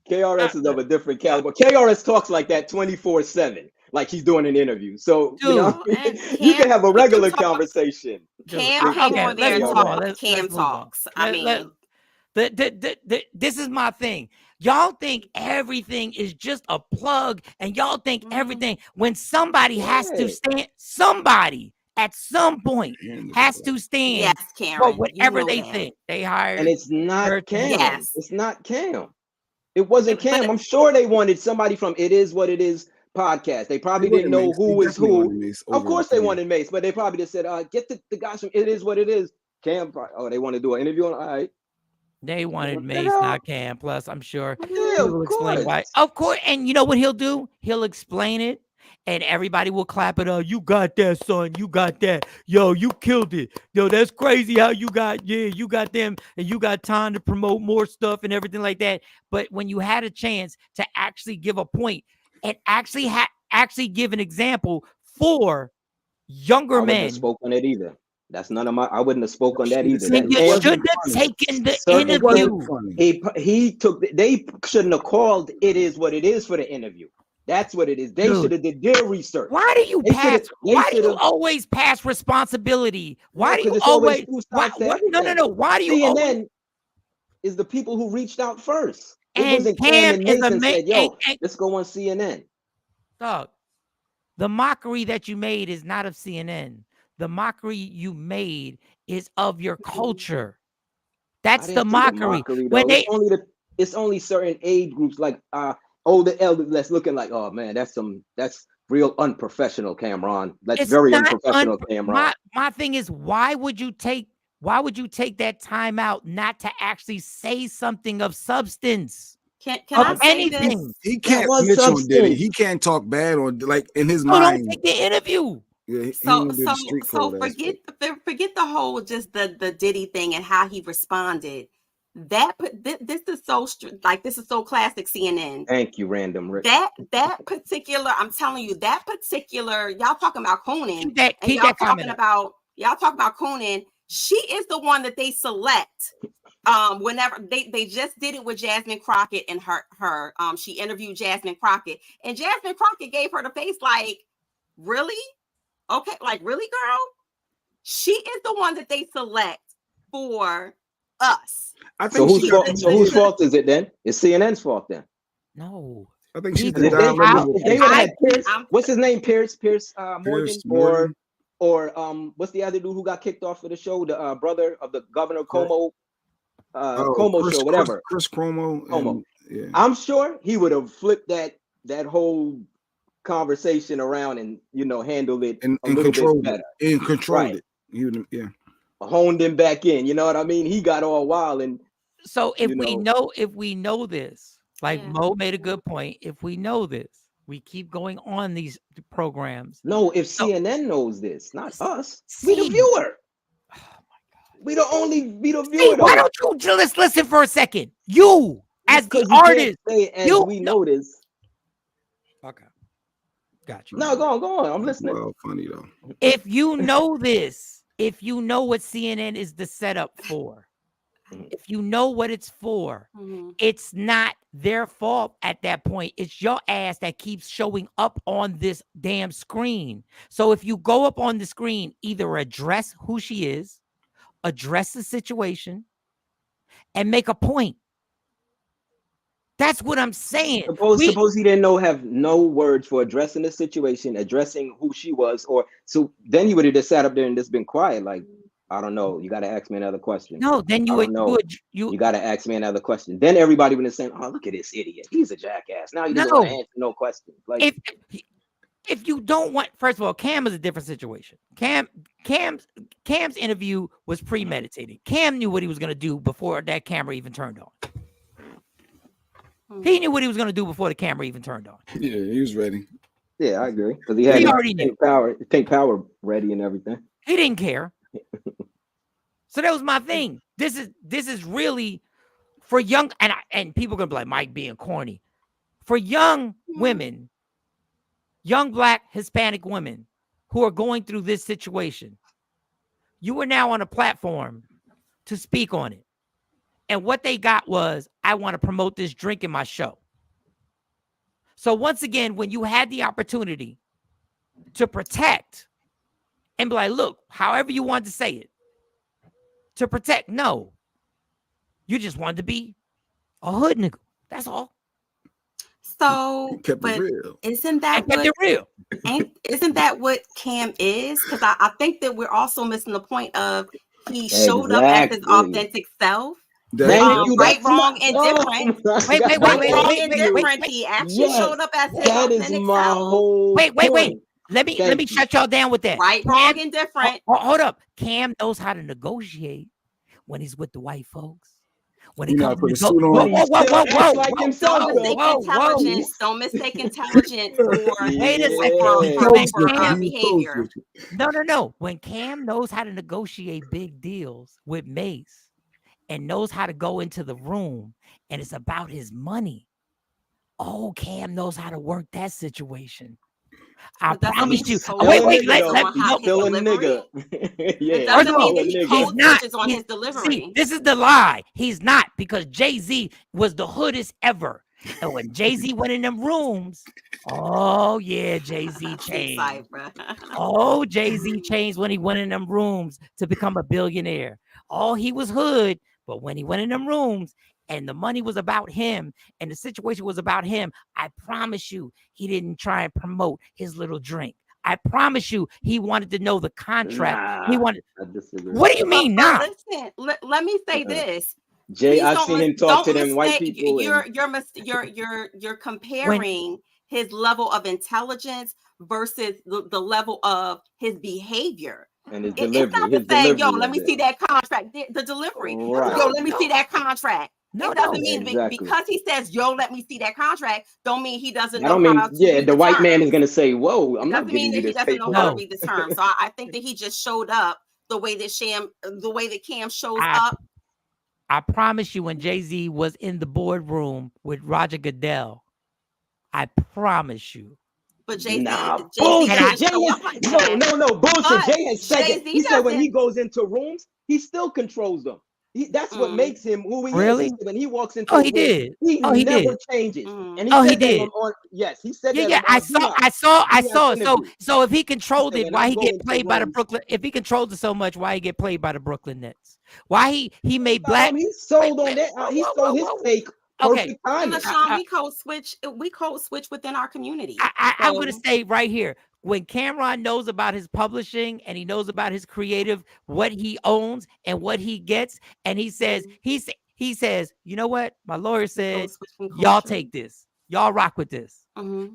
KRS is of a different caliber. KRS talks like that 24/7, like he's doing an interview. So you can have a regular conversation. Cam on there and talk. Cam talks. I mean, this is my thing. Y'all think everything is just a plug, and y'all think everything when somebody has to stand. Somebody at some point has to stand yes, for Karen, whatever you know they that. think. They hired, and it's not Cam. Yes. It's not Cam. It wasn't Cam. I'm sure they wanted somebody from It Is What It Is podcast. They probably didn't know who was who. Of course they wanted Mace, but they probably just said, get the guys from It Is What It Is. Cam, they want to do an interview on, all right. They wanted Mace, not Cam. Plus, I'm sure he will explain why. Of course, and you know what he'll do? He'll explain it, and everybody will clap it up. You got that, son. You got that. Yo, you killed it. Yo, that's crazy how you got them, and you got time to promote more stuff and everything like that. But when you had a chance to actually give a point and actually give an example for younger men, I wouldn't have spoke on it either. That's none of my. I wouldn't have spoke on that either. Then you shouldn't have taken the interview. He took. They shouldn't have called It Is What It Is for the interview. That's what it is. They should have did their research. Why do you always pass responsibility? Why do you always? No. Why do you? CNN is the people who reached out first. It and wasn't Cam and is Mason said, "Yo, let's go on CNN." Dog, the mockery that you made is not of CNN. The mockery you made is of your culture. That's the mockery. When it's only certain age groups like older elders that's looking like, oh man, that's real unprofessional, Cameron. That's very unprofessional, Cameron. My thing is, why would you take that time out not to actually say something of substance? Can I say this? He can't snitch on Diddy. He can't talk bad or like in his mind. Don't take the interview. Yeah, so forget the whole just the Diddy thing and how he responded. This is so classic CNN. Thank you, Random Rick. That particular, I'm telling you, y'all talking about Conan, y'all talking about Conan. She is the one that they select. Whenever they just did it with Jasmine Crockett and her she interviewed Jasmine Crockett, and Jasmine Crockett gave her the face like, really? Okay, like, really, girl? She is the one that they select for us. I think whose fault is it then? It's CNN's fault then. No. I think she's the what's his name? Pierce Morgan, or what's the other dude who got kicked off of the show? The brother of the Governor Cuomo. Cuomo show, whatever. Chris Cuomo. Yeah. I'm sure he would have flipped that whole conversation around and handled it and controlled it. And controlled it. He would, honed him back in. You know what I mean? He got all wild and. So if we know this, like Mo made a good point. If we know this, we keep going on these programs. No, if CNN knows this, not us, we the viewer. We the viewer. Hey, why don't you just listen for a second? You, as the artist, we know this. Okay, got you. No, go on. I'm listening. Well, funny though. If you know this, if you know what CNN is the setup for, if you know what it's for, it's not their fault at that point. It's your ass that keeps showing up on this damn screen. So if you go up on the screen, either address who she is, address the situation, and make a point. That's what I'm saying. Suppose he didn't have no words for addressing the situation, addressing who she was, so then you would have just sat up there and just been quiet, like, I don't know. You got to ask me another question. No, then you got to ask me another question. Then everybody would have said, "Oh, look at this idiot. He's a jackass." Now you don't want to answer no questions. Like, if you don't want, first of all, Cam is a different situation. Cam's interview was premeditated. Cam knew what he was going to do before that camera even turned on. He knew what he was going to do before the camera even turned on. Yeah, he was ready. Yeah, I agree. Because he had Pink Power ready and everything. He didn't care. So that was my thing. This is really for young, and people are gonna be like Mike being corny. For young women, young Black Hispanic women who are going through this situation, you are now on a platform to speak on it. And what they got was, I want to promote this drink in my show. So once again, when you had the opportunity to protect and be like, look, however you want to say it, to protect, no. You just wanted to be a hood nigga. That's all. So, Kept but it real. isn't that Kept it real? Isn't that what Cam is? Because I think that we're also missing the point of he showed up as his authentic self. Right, wrong, and different. Wait. Wrong, and different. He actually showed up as his authentic self. Wait. Let me shut y'all down with that. Right, wrong, and different. Hold up. Cam knows how to negotiate when he's with the white folks. When he comes put to a suit on. Don't mistake intelligence for wait a second. Behavior. No. When Cam knows how to negotiate big deals with Mace and knows how to go into the room and it's about his money, Cam knows how to work that situation. I promise you. Wait. Still a nigga. It doesn't mean that he code switches on his delivery. See, this is the lie. He's not, because Jay-Z was the hoodest ever. And when Jay-Z went in them rooms, Jay-Z changed. Jay-Z changed when he went in them rooms to become a billionaire. He was hood, but when he went in them rooms and the money was about him and the situation was about him, I promise you, he didn't try and promote his little drink. I promise you, he wanted to know the contract. He wanted. What do you mean, Listen, let me say this. Jay, I've seen him talk to them white people. You're comparing his level of intelligence versus the level of his behavior. And his delivery. It's not the saying, yo, let me see that contract. The delivery. Right. Yo, let me see that contract. No, it doesn't mean because he says, yo, let me see that contract, don't mean he doesn't know how to read the white man is going to say, whoa, I'm not giving you this paper. He doesn't know how to read the terms. So I think that he just showed up the way that Cam shows up. I promise you, when Jay-Z was in the boardroom with Roger Goodell, I promise you. But Jay-Z, bullshit. No, bullshit. Jay has said that. He said when he goes into rooms, he still controls them. That's what makes him who he is. When he walks into he did. He never changes. And he did. Yes, he said that. Yeah, I saw. So if he controlled it, why he get played by the Brooklyn? If he controlled it so much, why he get played by the Brooklyn Nets? Why he made black? He sold on that. He sold his fake. Okay, Shawn, we code switch. We code switch within our community. I'm going to say right here, when Cameron knows about his publishing and he knows about his creative, what he owns and what he gets, and he says, he says, you know what? My lawyer said, y'all take this, y'all rock with this.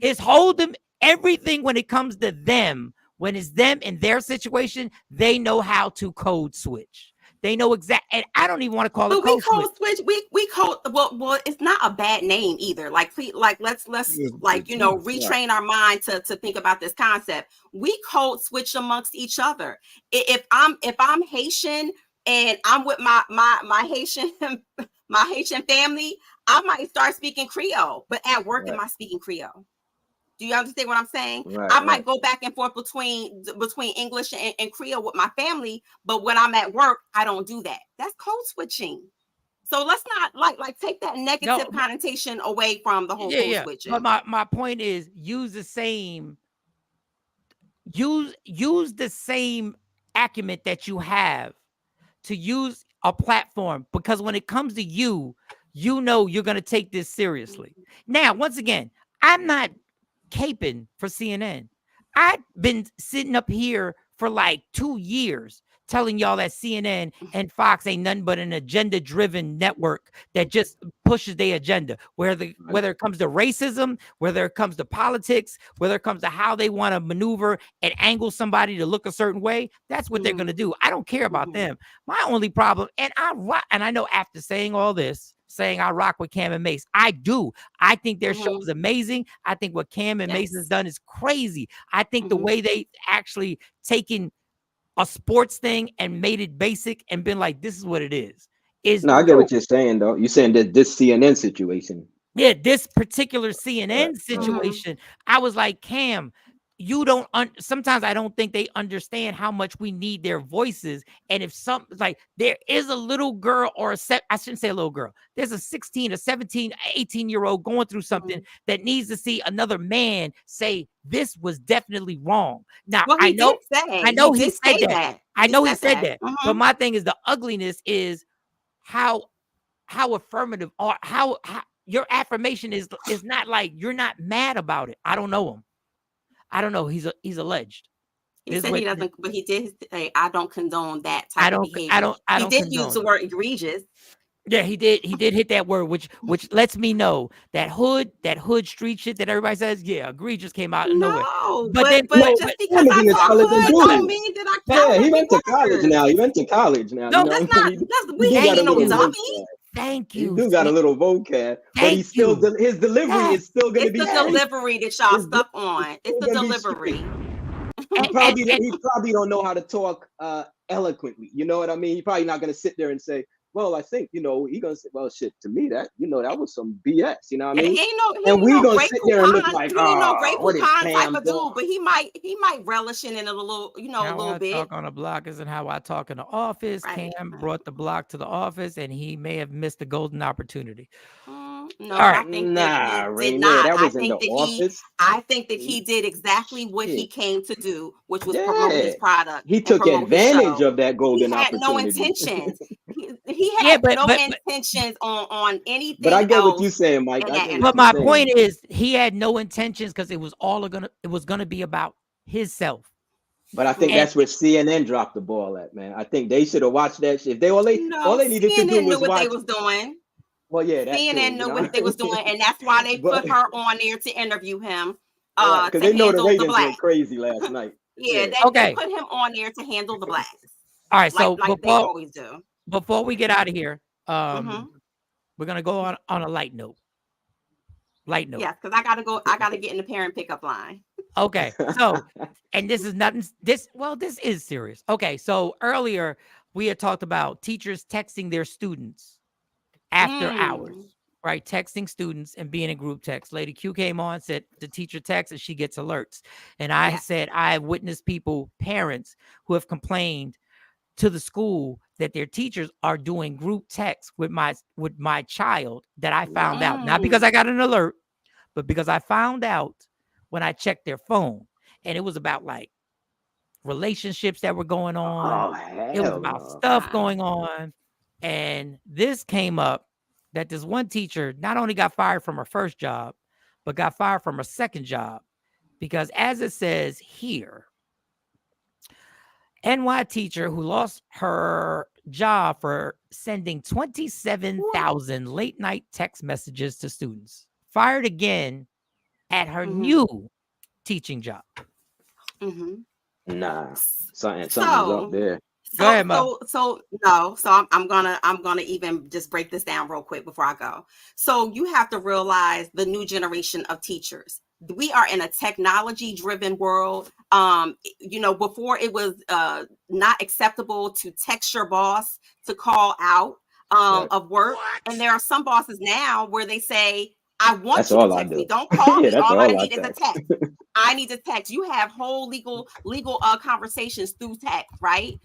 It's hold them everything when it comes to them. When it's them in their situation, they know how to code switch. They know exact, and I don't even want to call it code switch. We code well. It's not a bad name either. Like let's retrain our mind to think about this concept. We code switch amongst each other. If I'm Haitian and I'm with my Haitian family, I might start speaking Creole, but at work, am I speaking Creole? Do you understand what I'm saying? I might go back and forth between English and Creole with my family, but when I'm at work, I don't do that. That's code switching. So let's not like take that negative connotation away from the whole code switching. But my point is use the same acumen that you have to use a platform, because when it comes to you know you're going to take this seriously. Now, once again, I'm not caping for CNN. I've been sitting up here for like 2 years telling y'all that CNN and Fox ain't nothing but an agenda-driven network that just pushes their agenda, whether it comes to racism, whether it comes to politics, whether it comes to how they want to maneuver and angle somebody to look a certain way. That's what they're going to do. I don't care about them. My only problem, and I know after saying all this, saying I rock with Cam and Mace, I do. I think their show is amazing. I think what Cam and Mace has done is crazy. I think the way they actually taken a sports thing and made it basic and been like, this is what it is. I get what you're saying, though. You're saying that this CNN situation. Yeah, this particular CNN situation, I was like, Cam, you don't sometimes I don't think they understand how much we need their voices. And if there is a little girl or I shouldn't say a little girl, there's a 16, a 17, 18-year-old going through something that needs to see another man say this was definitely wrong. Now, I know he said that. I know he said that. But my thing is the ugliness is how affirmative or how your affirmation is not like you're not mad about it. I don't know him. I don't know. He's alleged. He said he doesn't, but he did say, I don't condone that type of behavior. He did use the word egregious. Yeah, he did hit that word, which lets me know that hood street shit that everybody says, yeah, egregious came out of nowhere. But just because I talk hood don't mean that I can't. Yeah, he went to college now. He went to college now. No, that's not. We ain't no dummy. Thank you. He do got a little vocab, but he's still his delivery is still going to be. It's the delivery that y'all stuck on. It's the delivery. He probably don't know how to talk eloquently. You know what I mean? He's probably not going to sit there and say, well, I think, he gonna say, well, shit, to me, that was some BS. You know what I mean? And we gonna sit there and look like, what is type of dude? But he might relish in it a little, a little bit. Talk on a block isn't how I talk in the office. Right. Cam brought the block to the office, and he may have missed a golden opportunity. No, I think that he did not. I think that he did exactly what he came to do, which was promote his product. He took advantage of that golden opportunity. He had no intentions. He had no intentions on anything. But I get what you're saying, Mike. But my point is, he had no intentions because it was gonna be about himself. But I think that's where CNN dropped the ball at, man. I think they should have watched that shit. If all they needed to do was watch. They was doing. Well, yeah, that's CNN knew what they was doing, and that's why they put her on there to interview him. Because they know the ratings went crazy last night. Yeah, they put him on there to handle the blacks. All right, so like they always do. Before we get out of here, we're gonna go on a light note. Yes, because I gotta get in the parent pickup line. Okay, so and this is nothing. This is serious. Okay, so earlier we had talked about teachers texting their students after hours, right? Texting students and being in group text. Lady Q came on, said the teacher texts and she gets alerts. And I said, I have witnessed parents who have complained to the school that their teachers are doing group text with my child that I found out. Not because I got an alert, but because I found out when I checked their phone. And it was about like relationships that were going on. It was about stuff going on. And this came up that this one teacher not only got fired from her first job, but got fired from her second job. Because as it says here, NY teacher who lost her job for sending 27,000 late night text messages to students, fired again at her new teaching job. Nah, something's up there. I'm gonna even just break this down real quick before I go. So you have to realize the new generation of teachers. We are in a technology-driven world. Before it was not acceptable to text your boss to call out of work, and there are some bosses now where they say, I want you to text me. Don't call me. All I need is a text. I need to text. You have whole legal conversations through text, right?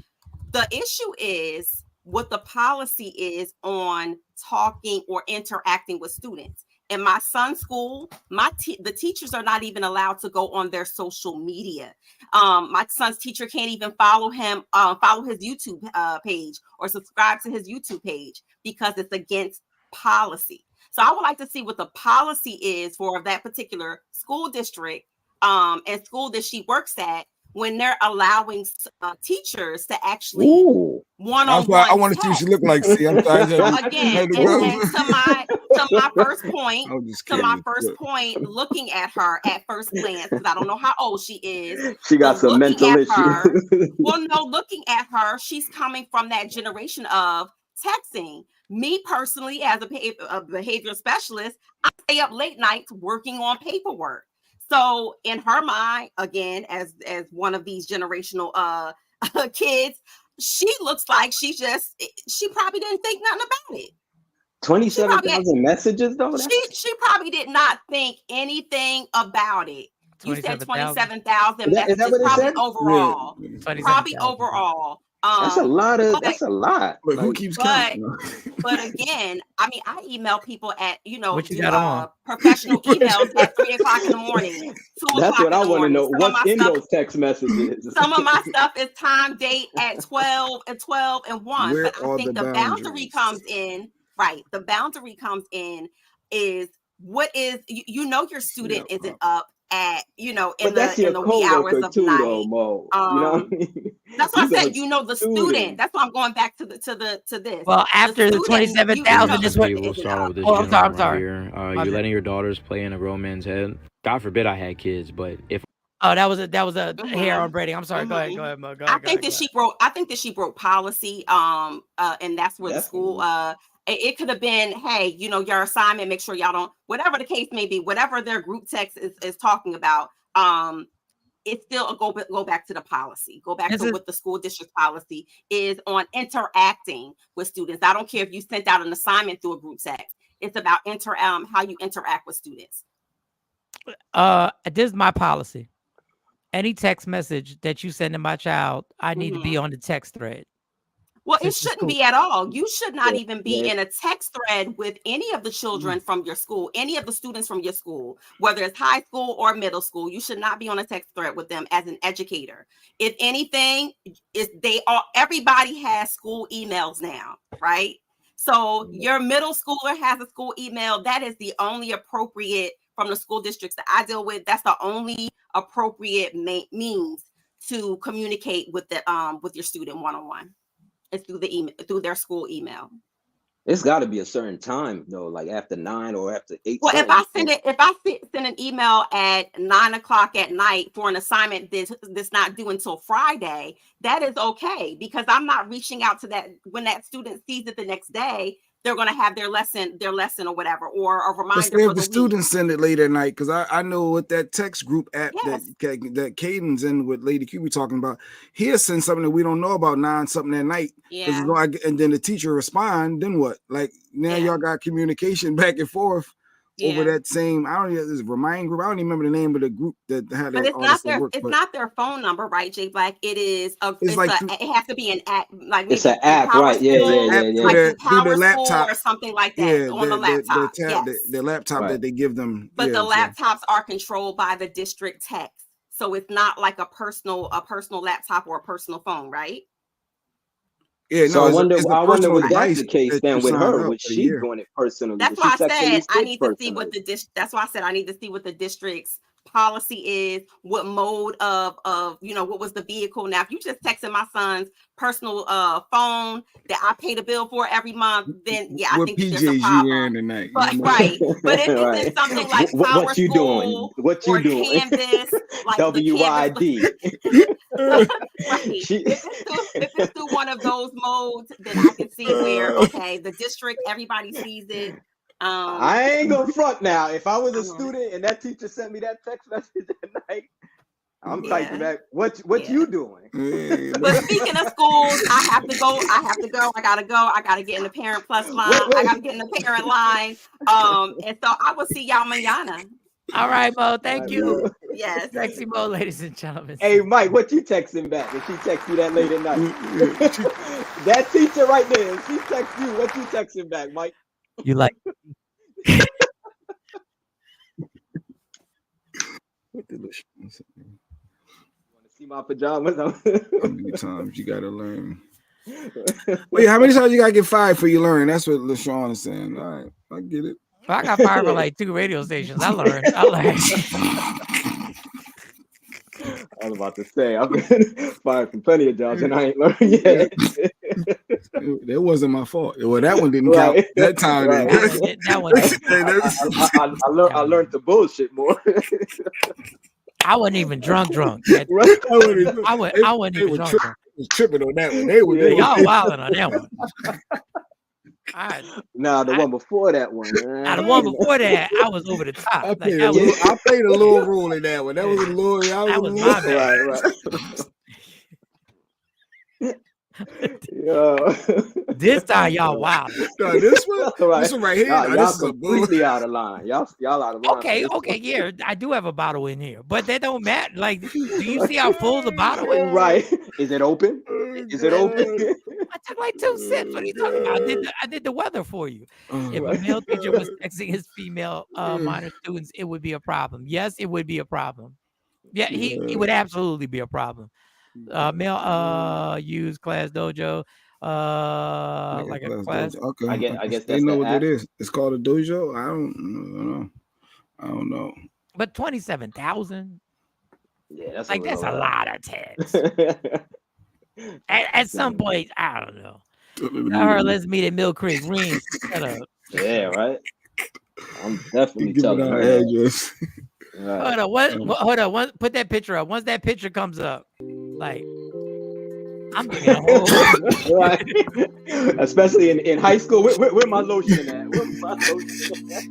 The issue is what the policy is on talking or interacting with students. In my son's school, the teachers are not even allowed to go on their social media. My son's teacher can't even follow him, follow his YouTube page or subscribe to his YouTube page because it's against policy. So I would like to see what the policy is for that particular school district and school that she works at when they're allowing teachers to actually one-on-one. I want to see what she look like. See, I'm sorry. Again, and to my first point, looking at her at first glance, because I don't know how old she is. She got some mental issues. Looking at her, she's coming from that generation of texting. Me personally, as a behavioral specialist, I stay up late nights working on paperwork. So in her mind, again, as one of these generational kids, she looks like she probably didn't think nothing about it. 27,000 messages though? She probably did not think anything about it. You said 27,000 messages, probably overall. Yeah. Probably overall. That's a lot. But who keeps counting? But again, I mean, I email people at professional emails at 3:00 in the morning. That's what I want to know. What's in those text messages? Some of my stuff is time date at 12 and 1. But I think the boundary comes in. Right, the boundary comes in is what is you know your student isn't up at in the wee hours of too, night. Though, Mo. You know what I mean? That's what I said. The student. That's why I'm going back to this. Well, after the 27,000 is what. We'll start off with this I'm sorry. Here. You're letting your daughters play in a grown man's head. God forbid I had kids, but if that was a hair on braiding. I'm sorry. Go ahead, Mo. Go ahead. I think that she broke policy. And that's where the school. It could have been, hey, your assignment. Make sure y'all don't. Whatever the case may be, whatever their group text is talking about. It's still go back to the policy. Go back to what the school district policy is on interacting with students. I don't care if you sent out an assignment through a group text. It's about how you interact with students. This is my policy. Any text message that you send to my child, I need to be on the text thread. Well, it shouldn't be at all. You should not even be in a text thread with any of the children from your school, any of the students from your school, whether it's high school or middle school. You should not be on a text thread with them as an educator. If anything, everybody has school emails now, right? So your middle schooler has a school email. That is the only appropriate from the school districts that I deal with. That's the only appropriate means to communicate with your student one-on-one. It's through the email, through their school email. It's got to be a certain time though, like after 9 or after 8. Well, if I send an email at 9:00 at night for an assignment that's not due until Friday, that is okay, because I'm not reaching out to that when that student sees it the next day. They're going to have their lesson or whatever, or a reminder. If the students send it late at night, because I know with that text group app that Caden's in with Lady Q we talking about, he'll send something that we don't know about 9 something at night. Yeah. And then the teacher respond. Then what? Like now y'all got communication back and forth over that same. I don't know. This Remind group. I don't even remember the name of the group that had. But it's not their phone number, right, Jay Black? It is. It has to be an app. Like it's an app, right? Yeah. Like through the laptop or something like that on the laptop. The laptop that they give them. But the laptops are controlled by the district text, so it's not like a personal laptop or a personal phone, right? Yeah, so I wonder if that's the case then with her. Was she doing it personally? That's why I said I need to see what that's why I said I need to see what the district's policy is, what mode of what was the vehicle. Now, if you just texted my son's personal phone that I pay the bill for every month, then I think there's a problem. You wearing tonight, but if it's something like what you doing? What you doing? Canvas, like WID. If it's through one of those modes, then I can see where the district, everybody sees it. I ain't gonna front now. If I was a student and that teacher sent me that text message at night, I'm typing back, what you doing? But speaking of schools, I have to go. I gotta get in the Parent Plus line. I gotta get in the parent line. And so I will see y'all mañana. All right, Mo. Thank you. Yes. Sexy Mo, ladies and gentlemen. Hey, Mike, what you texting back if she texts you that late at night? That teacher right there, if she texts you, what you texting back, Mike? You like what delicious. You want to see my pajamas? How many times you gotta learn? Wait, how many times you gotta get fired for you learn? That's what Shawn is saying. All right, I get it. I got fired from like 2 radio stations. I learned. I was about to say I've been fired from plenty of jobs and I ain't learned yet. That wasn't my fault. Well, that one didn't count. That time, that one. I learned the bullshit more. I wasn't even drunk. I wasn't even drunk. Tripping on that one. Y'all wilding on that one. The one before that one. The one before that, I was over the top. I played a little role in that one. That was a little. That was my bad. Yo. This time y'all wild. No, this one right here. Y'all completely out of line. Y'all out of line. Okay, yeah. I do have a bottle in here, but that don't matter. Like, do you see how full the bottle is? Right. Is it open? Is it open? I took like 2 sips. What are you talking about? I did the weather for you. If a male teacher was texting his female minor students, it would be a problem. Yes, it would be a problem. Yeah, he would absolutely be a problem. Male use Class Dojo. Like a class. Okay. I guess they that's know the what app. it is. It's called a dojo. I don't know. But 27,000. Yeah, that's like a that's a little, lot of tax. at some point, I don't know. I heard let's meet at Mill Creek. Reem, shut up. Yeah, right. I'm definitely Giving telling our her. address. Right. Hold on. Put that picture up. Once that picture comes up, like I'm thinking a whole right. Especially in high school. Where my lotion at? Where my lotion at?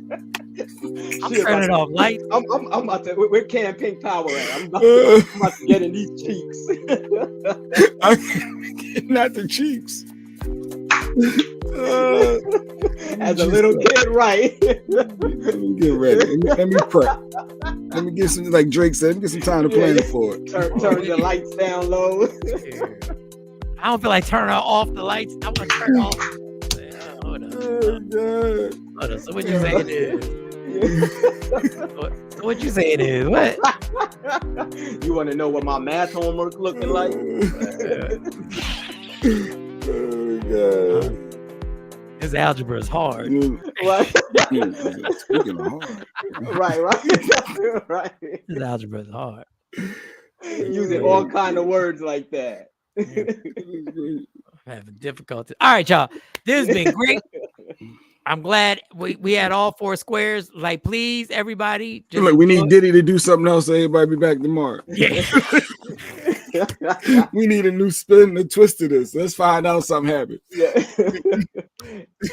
I'm turning off lights. I'm about to. Where campaign power at? I'm about to get in these cheeks. Not the cheeks. As a little kid, right? Let me get ready. Let me prep. Let me get some, like Drake said, let me get some time to plan for it. Turn the lights down low. I don't feel like turning off the lights. I want to turn off. Hold on. Hold on. So what you saying is? So what you saying is what? You want to know what my math homework looking like? Oh God. His algebra is hard. Right. Speaking of hard. Right. His algebra is hard. Using all kind of words like that. I'm having difficulty. All right, y'all. This has been great. I'm glad we had all 4 squares. Like, please, everybody. Just like we need Diddy to do something else so everybody be back tomorrow. Yeah. We need a new spin, a twist to this. Let's find out something happened. Yeah.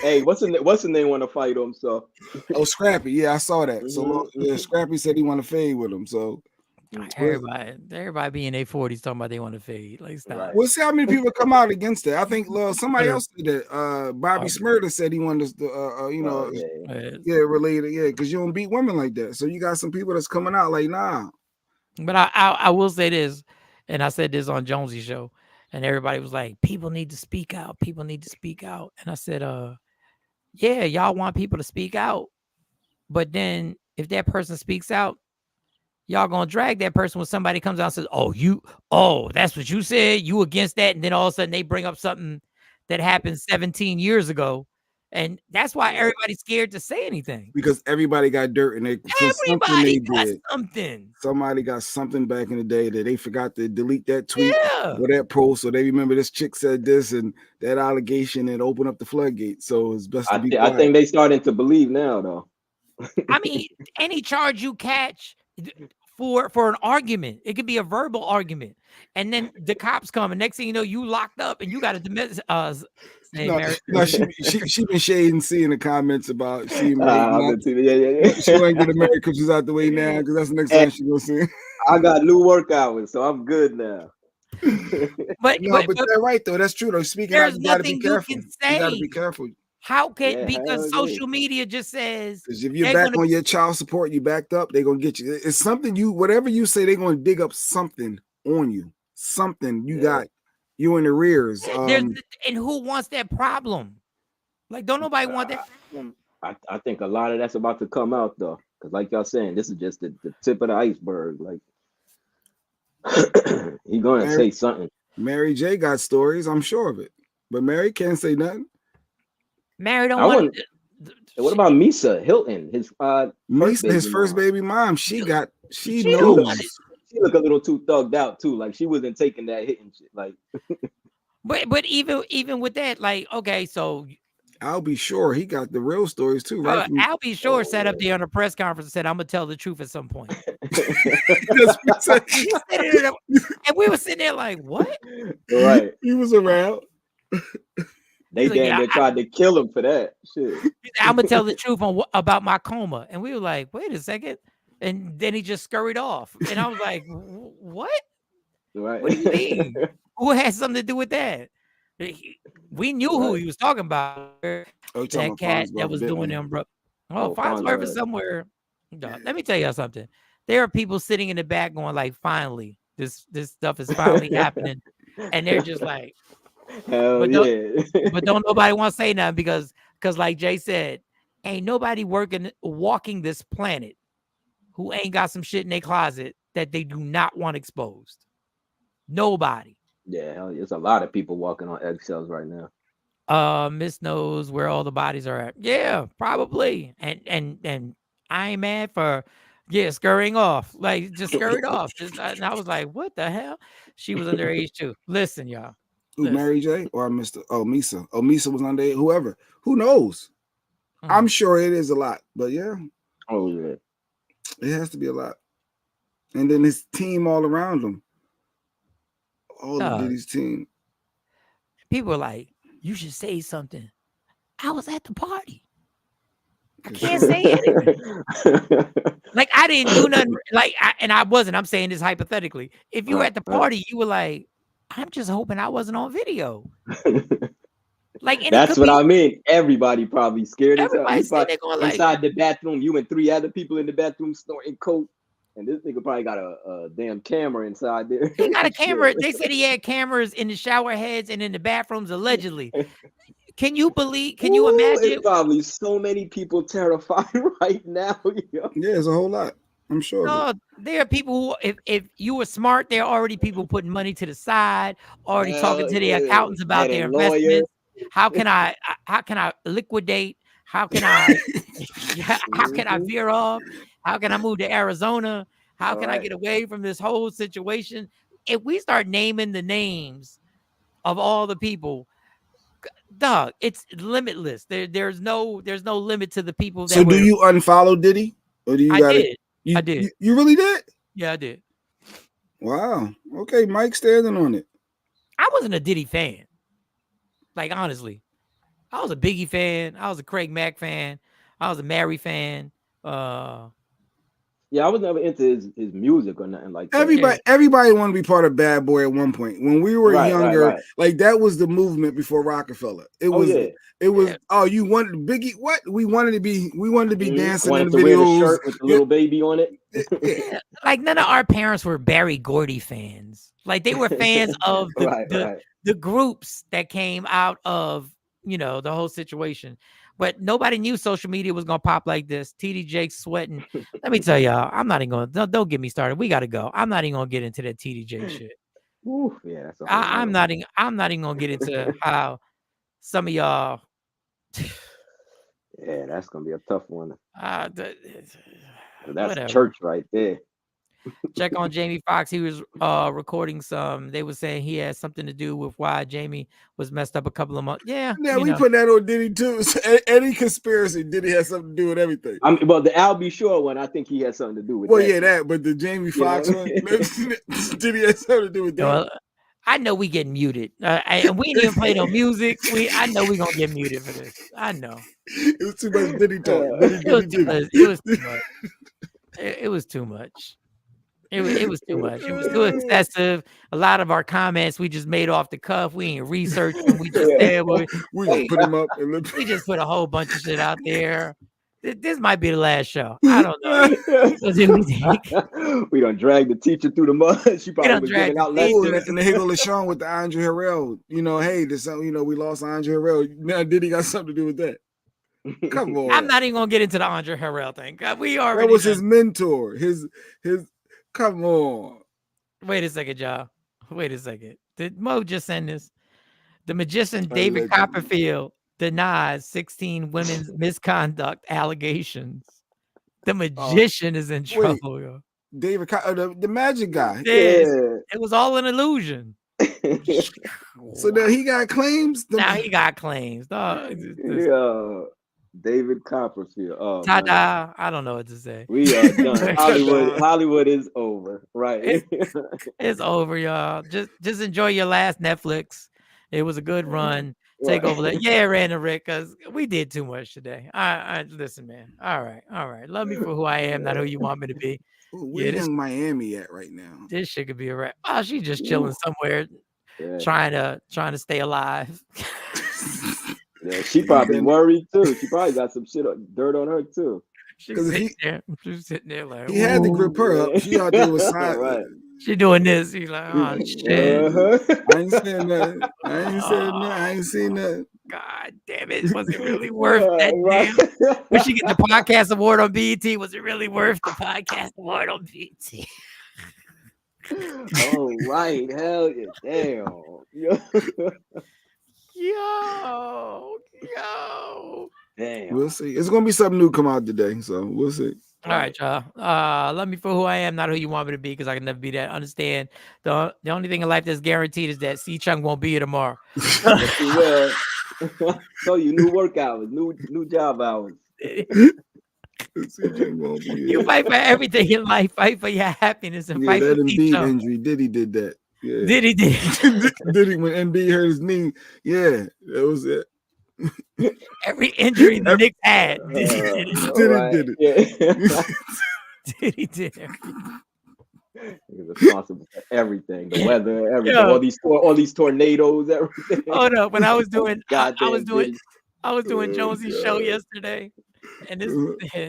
Hey, what's the name want to fight him? So Scrappy. Yeah, I saw that. So Scrappy said he want to fade with him. So everybody be in their 40s talking about they want to fade. Like, stop. Right. We'll see how many people come out against it. I think somebody else said that. Bobby Smurda said he wanted to related, because you don't beat women like that. So you got some people that's coming out like, nah. But I will say this, and I said this on Jonesy's show, and everybody was like, people need to speak out. People need to speak out. And I said, yeah, y'all want people to speak out. But then if that person speaks out, y'all gonna drag that person when somebody comes out and says, that's what you said, you against that, and then all of a sudden they bring up something that happened 17 years ago, and that's why everybody's scared to say anything, because everybody got dirt and everybody got something. Somebody got something back in the day that they forgot to delete that tweet or that post, so they remember this chick said this and that allegation and open up the floodgate. So it's best to be quiet. I think they starting to believe now, though. I mean, any charge you catch for an argument, it could be a verbal argument, and then the cops come, and next thing you know, you locked up and you got a domestic. She been shading, seeing the comments about she ain't get married because she's out the way now, because that's the next time she gonna see. I got new work hours, so I'm good now. but they're right though. That's true though. Speaking out, you gotta be careful. You gotta be careful. How can because social media just says, because if you're back on your child support, you backed up, they're gonna get you. It's something whatever you say, they're gonna dig up something on you. Something you got you in arrears. And who wants that problem? Like, don't nobody want that problem. I think a lot of that's about to come out though, because like y'all saying, this is just the tip of the iceberg. Like he gonna say something. Mary J got stories, I'm sure of it, but Mary can't say nothing. Mary don't want. What about Misa Hilton? His first baby mom. She knows. She look a little too thugged out too. Like she wasn't taking that hit and shit. Like, but even with that, like, okay, so I'll be sure he got the real stories too, right? I'll be sure sat up there on a press conference and said, "I'm gonna tell the truth at some point." And we were sitting there like, "What?" Right? He was around. They damn near tried to kill him for that shit. I'm gonna tell the truth about my coma, and we were like, "Wait a second," and then he just scurried off, and I was like, "What? Right? What do you mean? Who has something to do with that?" We knew who he was talking about. That cat that was doing them, bro. Oh, Farnsworth is somewhere. Let me tell you something. There are people sitting in the back going like, "Finally, this stuff is finally happening," and they're just like. But don't nobody want to say nothing because like Jay said, ain't nobody walking this planet who ain't got some shit in their closet that they do not want exposed. Nobody. Yeah, hell, there's a lot of people walking on eggshells right now. Miss knows where all the bodies are at. Yeah, probably. And I ain't mad for scurrying off. Like just scurried off. And I was like, what the hell? She was underage too. Listen, y'all. Who, Mary J or Mr. Misa? Misa was underage. Whoever. Who knows? I'm sure it is a lot, but yeah. Oh yeah. It has to be a lot. And then his team all around him. All of Diddy's team. People were like, you should say something. I was at the party. I can't say anything. Like I didn't do nothing. And I wasn't. I'm saying this hypothetically. If you were at the party, you were like, I'm just hoping I wasn't on video. Like that's what I mean. Everybody probably scared. Everybody's inside the bathroom. You and 3 other people in the bathroom snorting coke. And this nigga probably got a damn camera inside there. He got a camera. They said he had cameras in the shower heads and in the bathrooms, allegedly. Can you believe? Can you imagine? It's probably so many people terrified right now. Yeah, it's a whole lot. I'm sure. No, there are people who, if you were smart, there are already people putting money to the side, already talking to their accountants about their investments. How can I liquidate? How can I veer off? How can I move to Arizona? How can I get away from this whole situation? If we start naming the names of all the people, dog, it's limitless. There's no limit to the people. So do you unfollow Diddy? Or do you I did. You really did? Yeah, I did. Wow. Okay, Mike standing on it. I wasn't a Diddy fan. Like, honestly. I was a Biggie fan. I was a Craig Mack fan. I was a Mary fan. Yeah, I was never into his music or nothing like that. Everybody wanted to be part of Bad Boy at one point. When we were younger, like that was the movement before Rockefeller. It was you wanted Biggie. What? We wanted to be dancing in the videos. Wear the shirt with the little baby on it. Like none of our parents were Barry Gordy fans. Like they were fans of the groups that came out of, the whole situation. But nobody knew social media was gonna pop like this. TD Jake's sweating. Let me tell y'all, I'm not even gonna. Don't get me started. We gotta go. I'm not even gonna get into that TD Jake shit. Ooh, yeah, I'm not even gonna get into how some of y'all. Yeah, that's gonna be a tough one. That's whatever. Church right there. Check on Jamie Foxx. He was recording some. They were saying he had something to do with why Jamie was messed up a couple of months. Yeah, we put that on Diddy too. So any conspiracy, Diddy has something to do with everything. Well, the Al B. Shore one, I think he had something to do with. Well, that, but the Jamie Foxx one, Diddy has something to do with that. Well, I know we get muted, and we didn't even play no music. I know we gonna get muted for this. I know. It was too much Diddy talk. It was too much. It was too much. It was too excessive. A lot of our comments we just made off the cuff. We ain't researched them. We just we put them up. We just put a whole bunch of shit out there. This might be the last show. I don't know. We done drag the teacher through the mud. She probably was giving out lessons. And the Higgle of Shawn with the Andre Harrell. Hey, there's something. We lost Andre Harrell. Now Diddy got something to do with that. Come on. I'm not even gonna get into the Andre Harrell thing. We already. That was his mentor. His. Come on. Wait a second, y'all. Wait a second. Did Mo just send this? The magician David Copperfield denies 16 women's misconduct allegations. The magician is in trouble. Yo. David, the magic guy. It was all an illusion. So now he got claims? Now he got claims. David Copperfield. Oh, ta-da! I don't know what to say. We are done. Hollywood is over. Right. It's over, y'all. Just enjoy your last Netflix. It was a good run. Take over that. Yeah, Random Rick, because we did too much today. Listen, man. All right. Love me for who I am, not who you want me to be. Where's Young Miami at right now? This shit could be a wrap. Oh, she's just chilling somewhere, trying to stay alive. Yeah, she probably worried too. She probably got some dirt on her too. She's sitting there like he had to grip her up. She out there with side. Right. She doing this. He's like, oh shit. I ain't saying nothing. I ain't seen nothing. God damn it. Was it really worth that damn? When she get the podcast award on BET, was it really worth the podcast award on BET? Oh, right. Hell yeah. Damn. Yo. Damn. We'll see. It's gonna be something new come out today, so we'll see. All right, y'all. Love me for who I am, not who you want me to be, because I can never be that. Understand the only thing in life that's guaranteed is that C Chung won't be here tomorrow. Yes, you will. So you new work hours, new job hours. You fight for everything in life, fight for your happiness, and fight that for Embiid injury. Diddy did that. Yeah. Diddy did. Diddy when Embiid hurt his knee. Yeah, that was it. Every injury the Knicks had, Diddy did it. Diddy did it. Yeah. Diddy did it. He's responsible for everything, the weather, everything, all these tornadoes, everything. Hold up, when I was doing, I was Diddy. doing Jonesy's show yesterday, and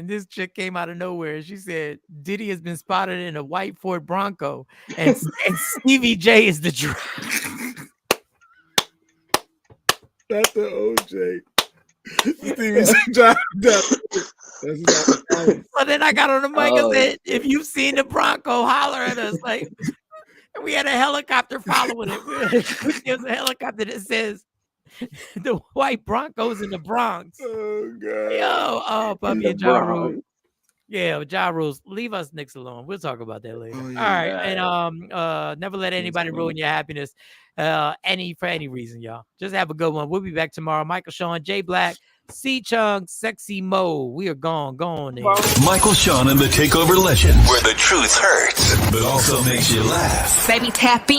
this chick came out of nowhere. She said Diddy has been spotted in a white Ford Bronco, and Stevie J is the driver. That's the OJ. Stevie's job. So then I got on the mic and said, if you've seen the Bronco, holler at us. Like, we had a helicopter following it. There's a helicopter that says the white Broncos in the Bronx. Oh, God. Yo, Puppy and Ja Rule. Yeah, Ja Rules. Leave us Knicks alone. We'll talk about that later. Oh, yeah. All right. And never let anybody ruin your happiness for any reason, y'all. Just have a good one. We'll be back tomorrow. Michael Shawn, Jay Black, C Chung, Sexy Mo. We are gone. Michael Shawn and the Takeover Legend, where the truth hurts, but also makes you laugh. Baby, tap in.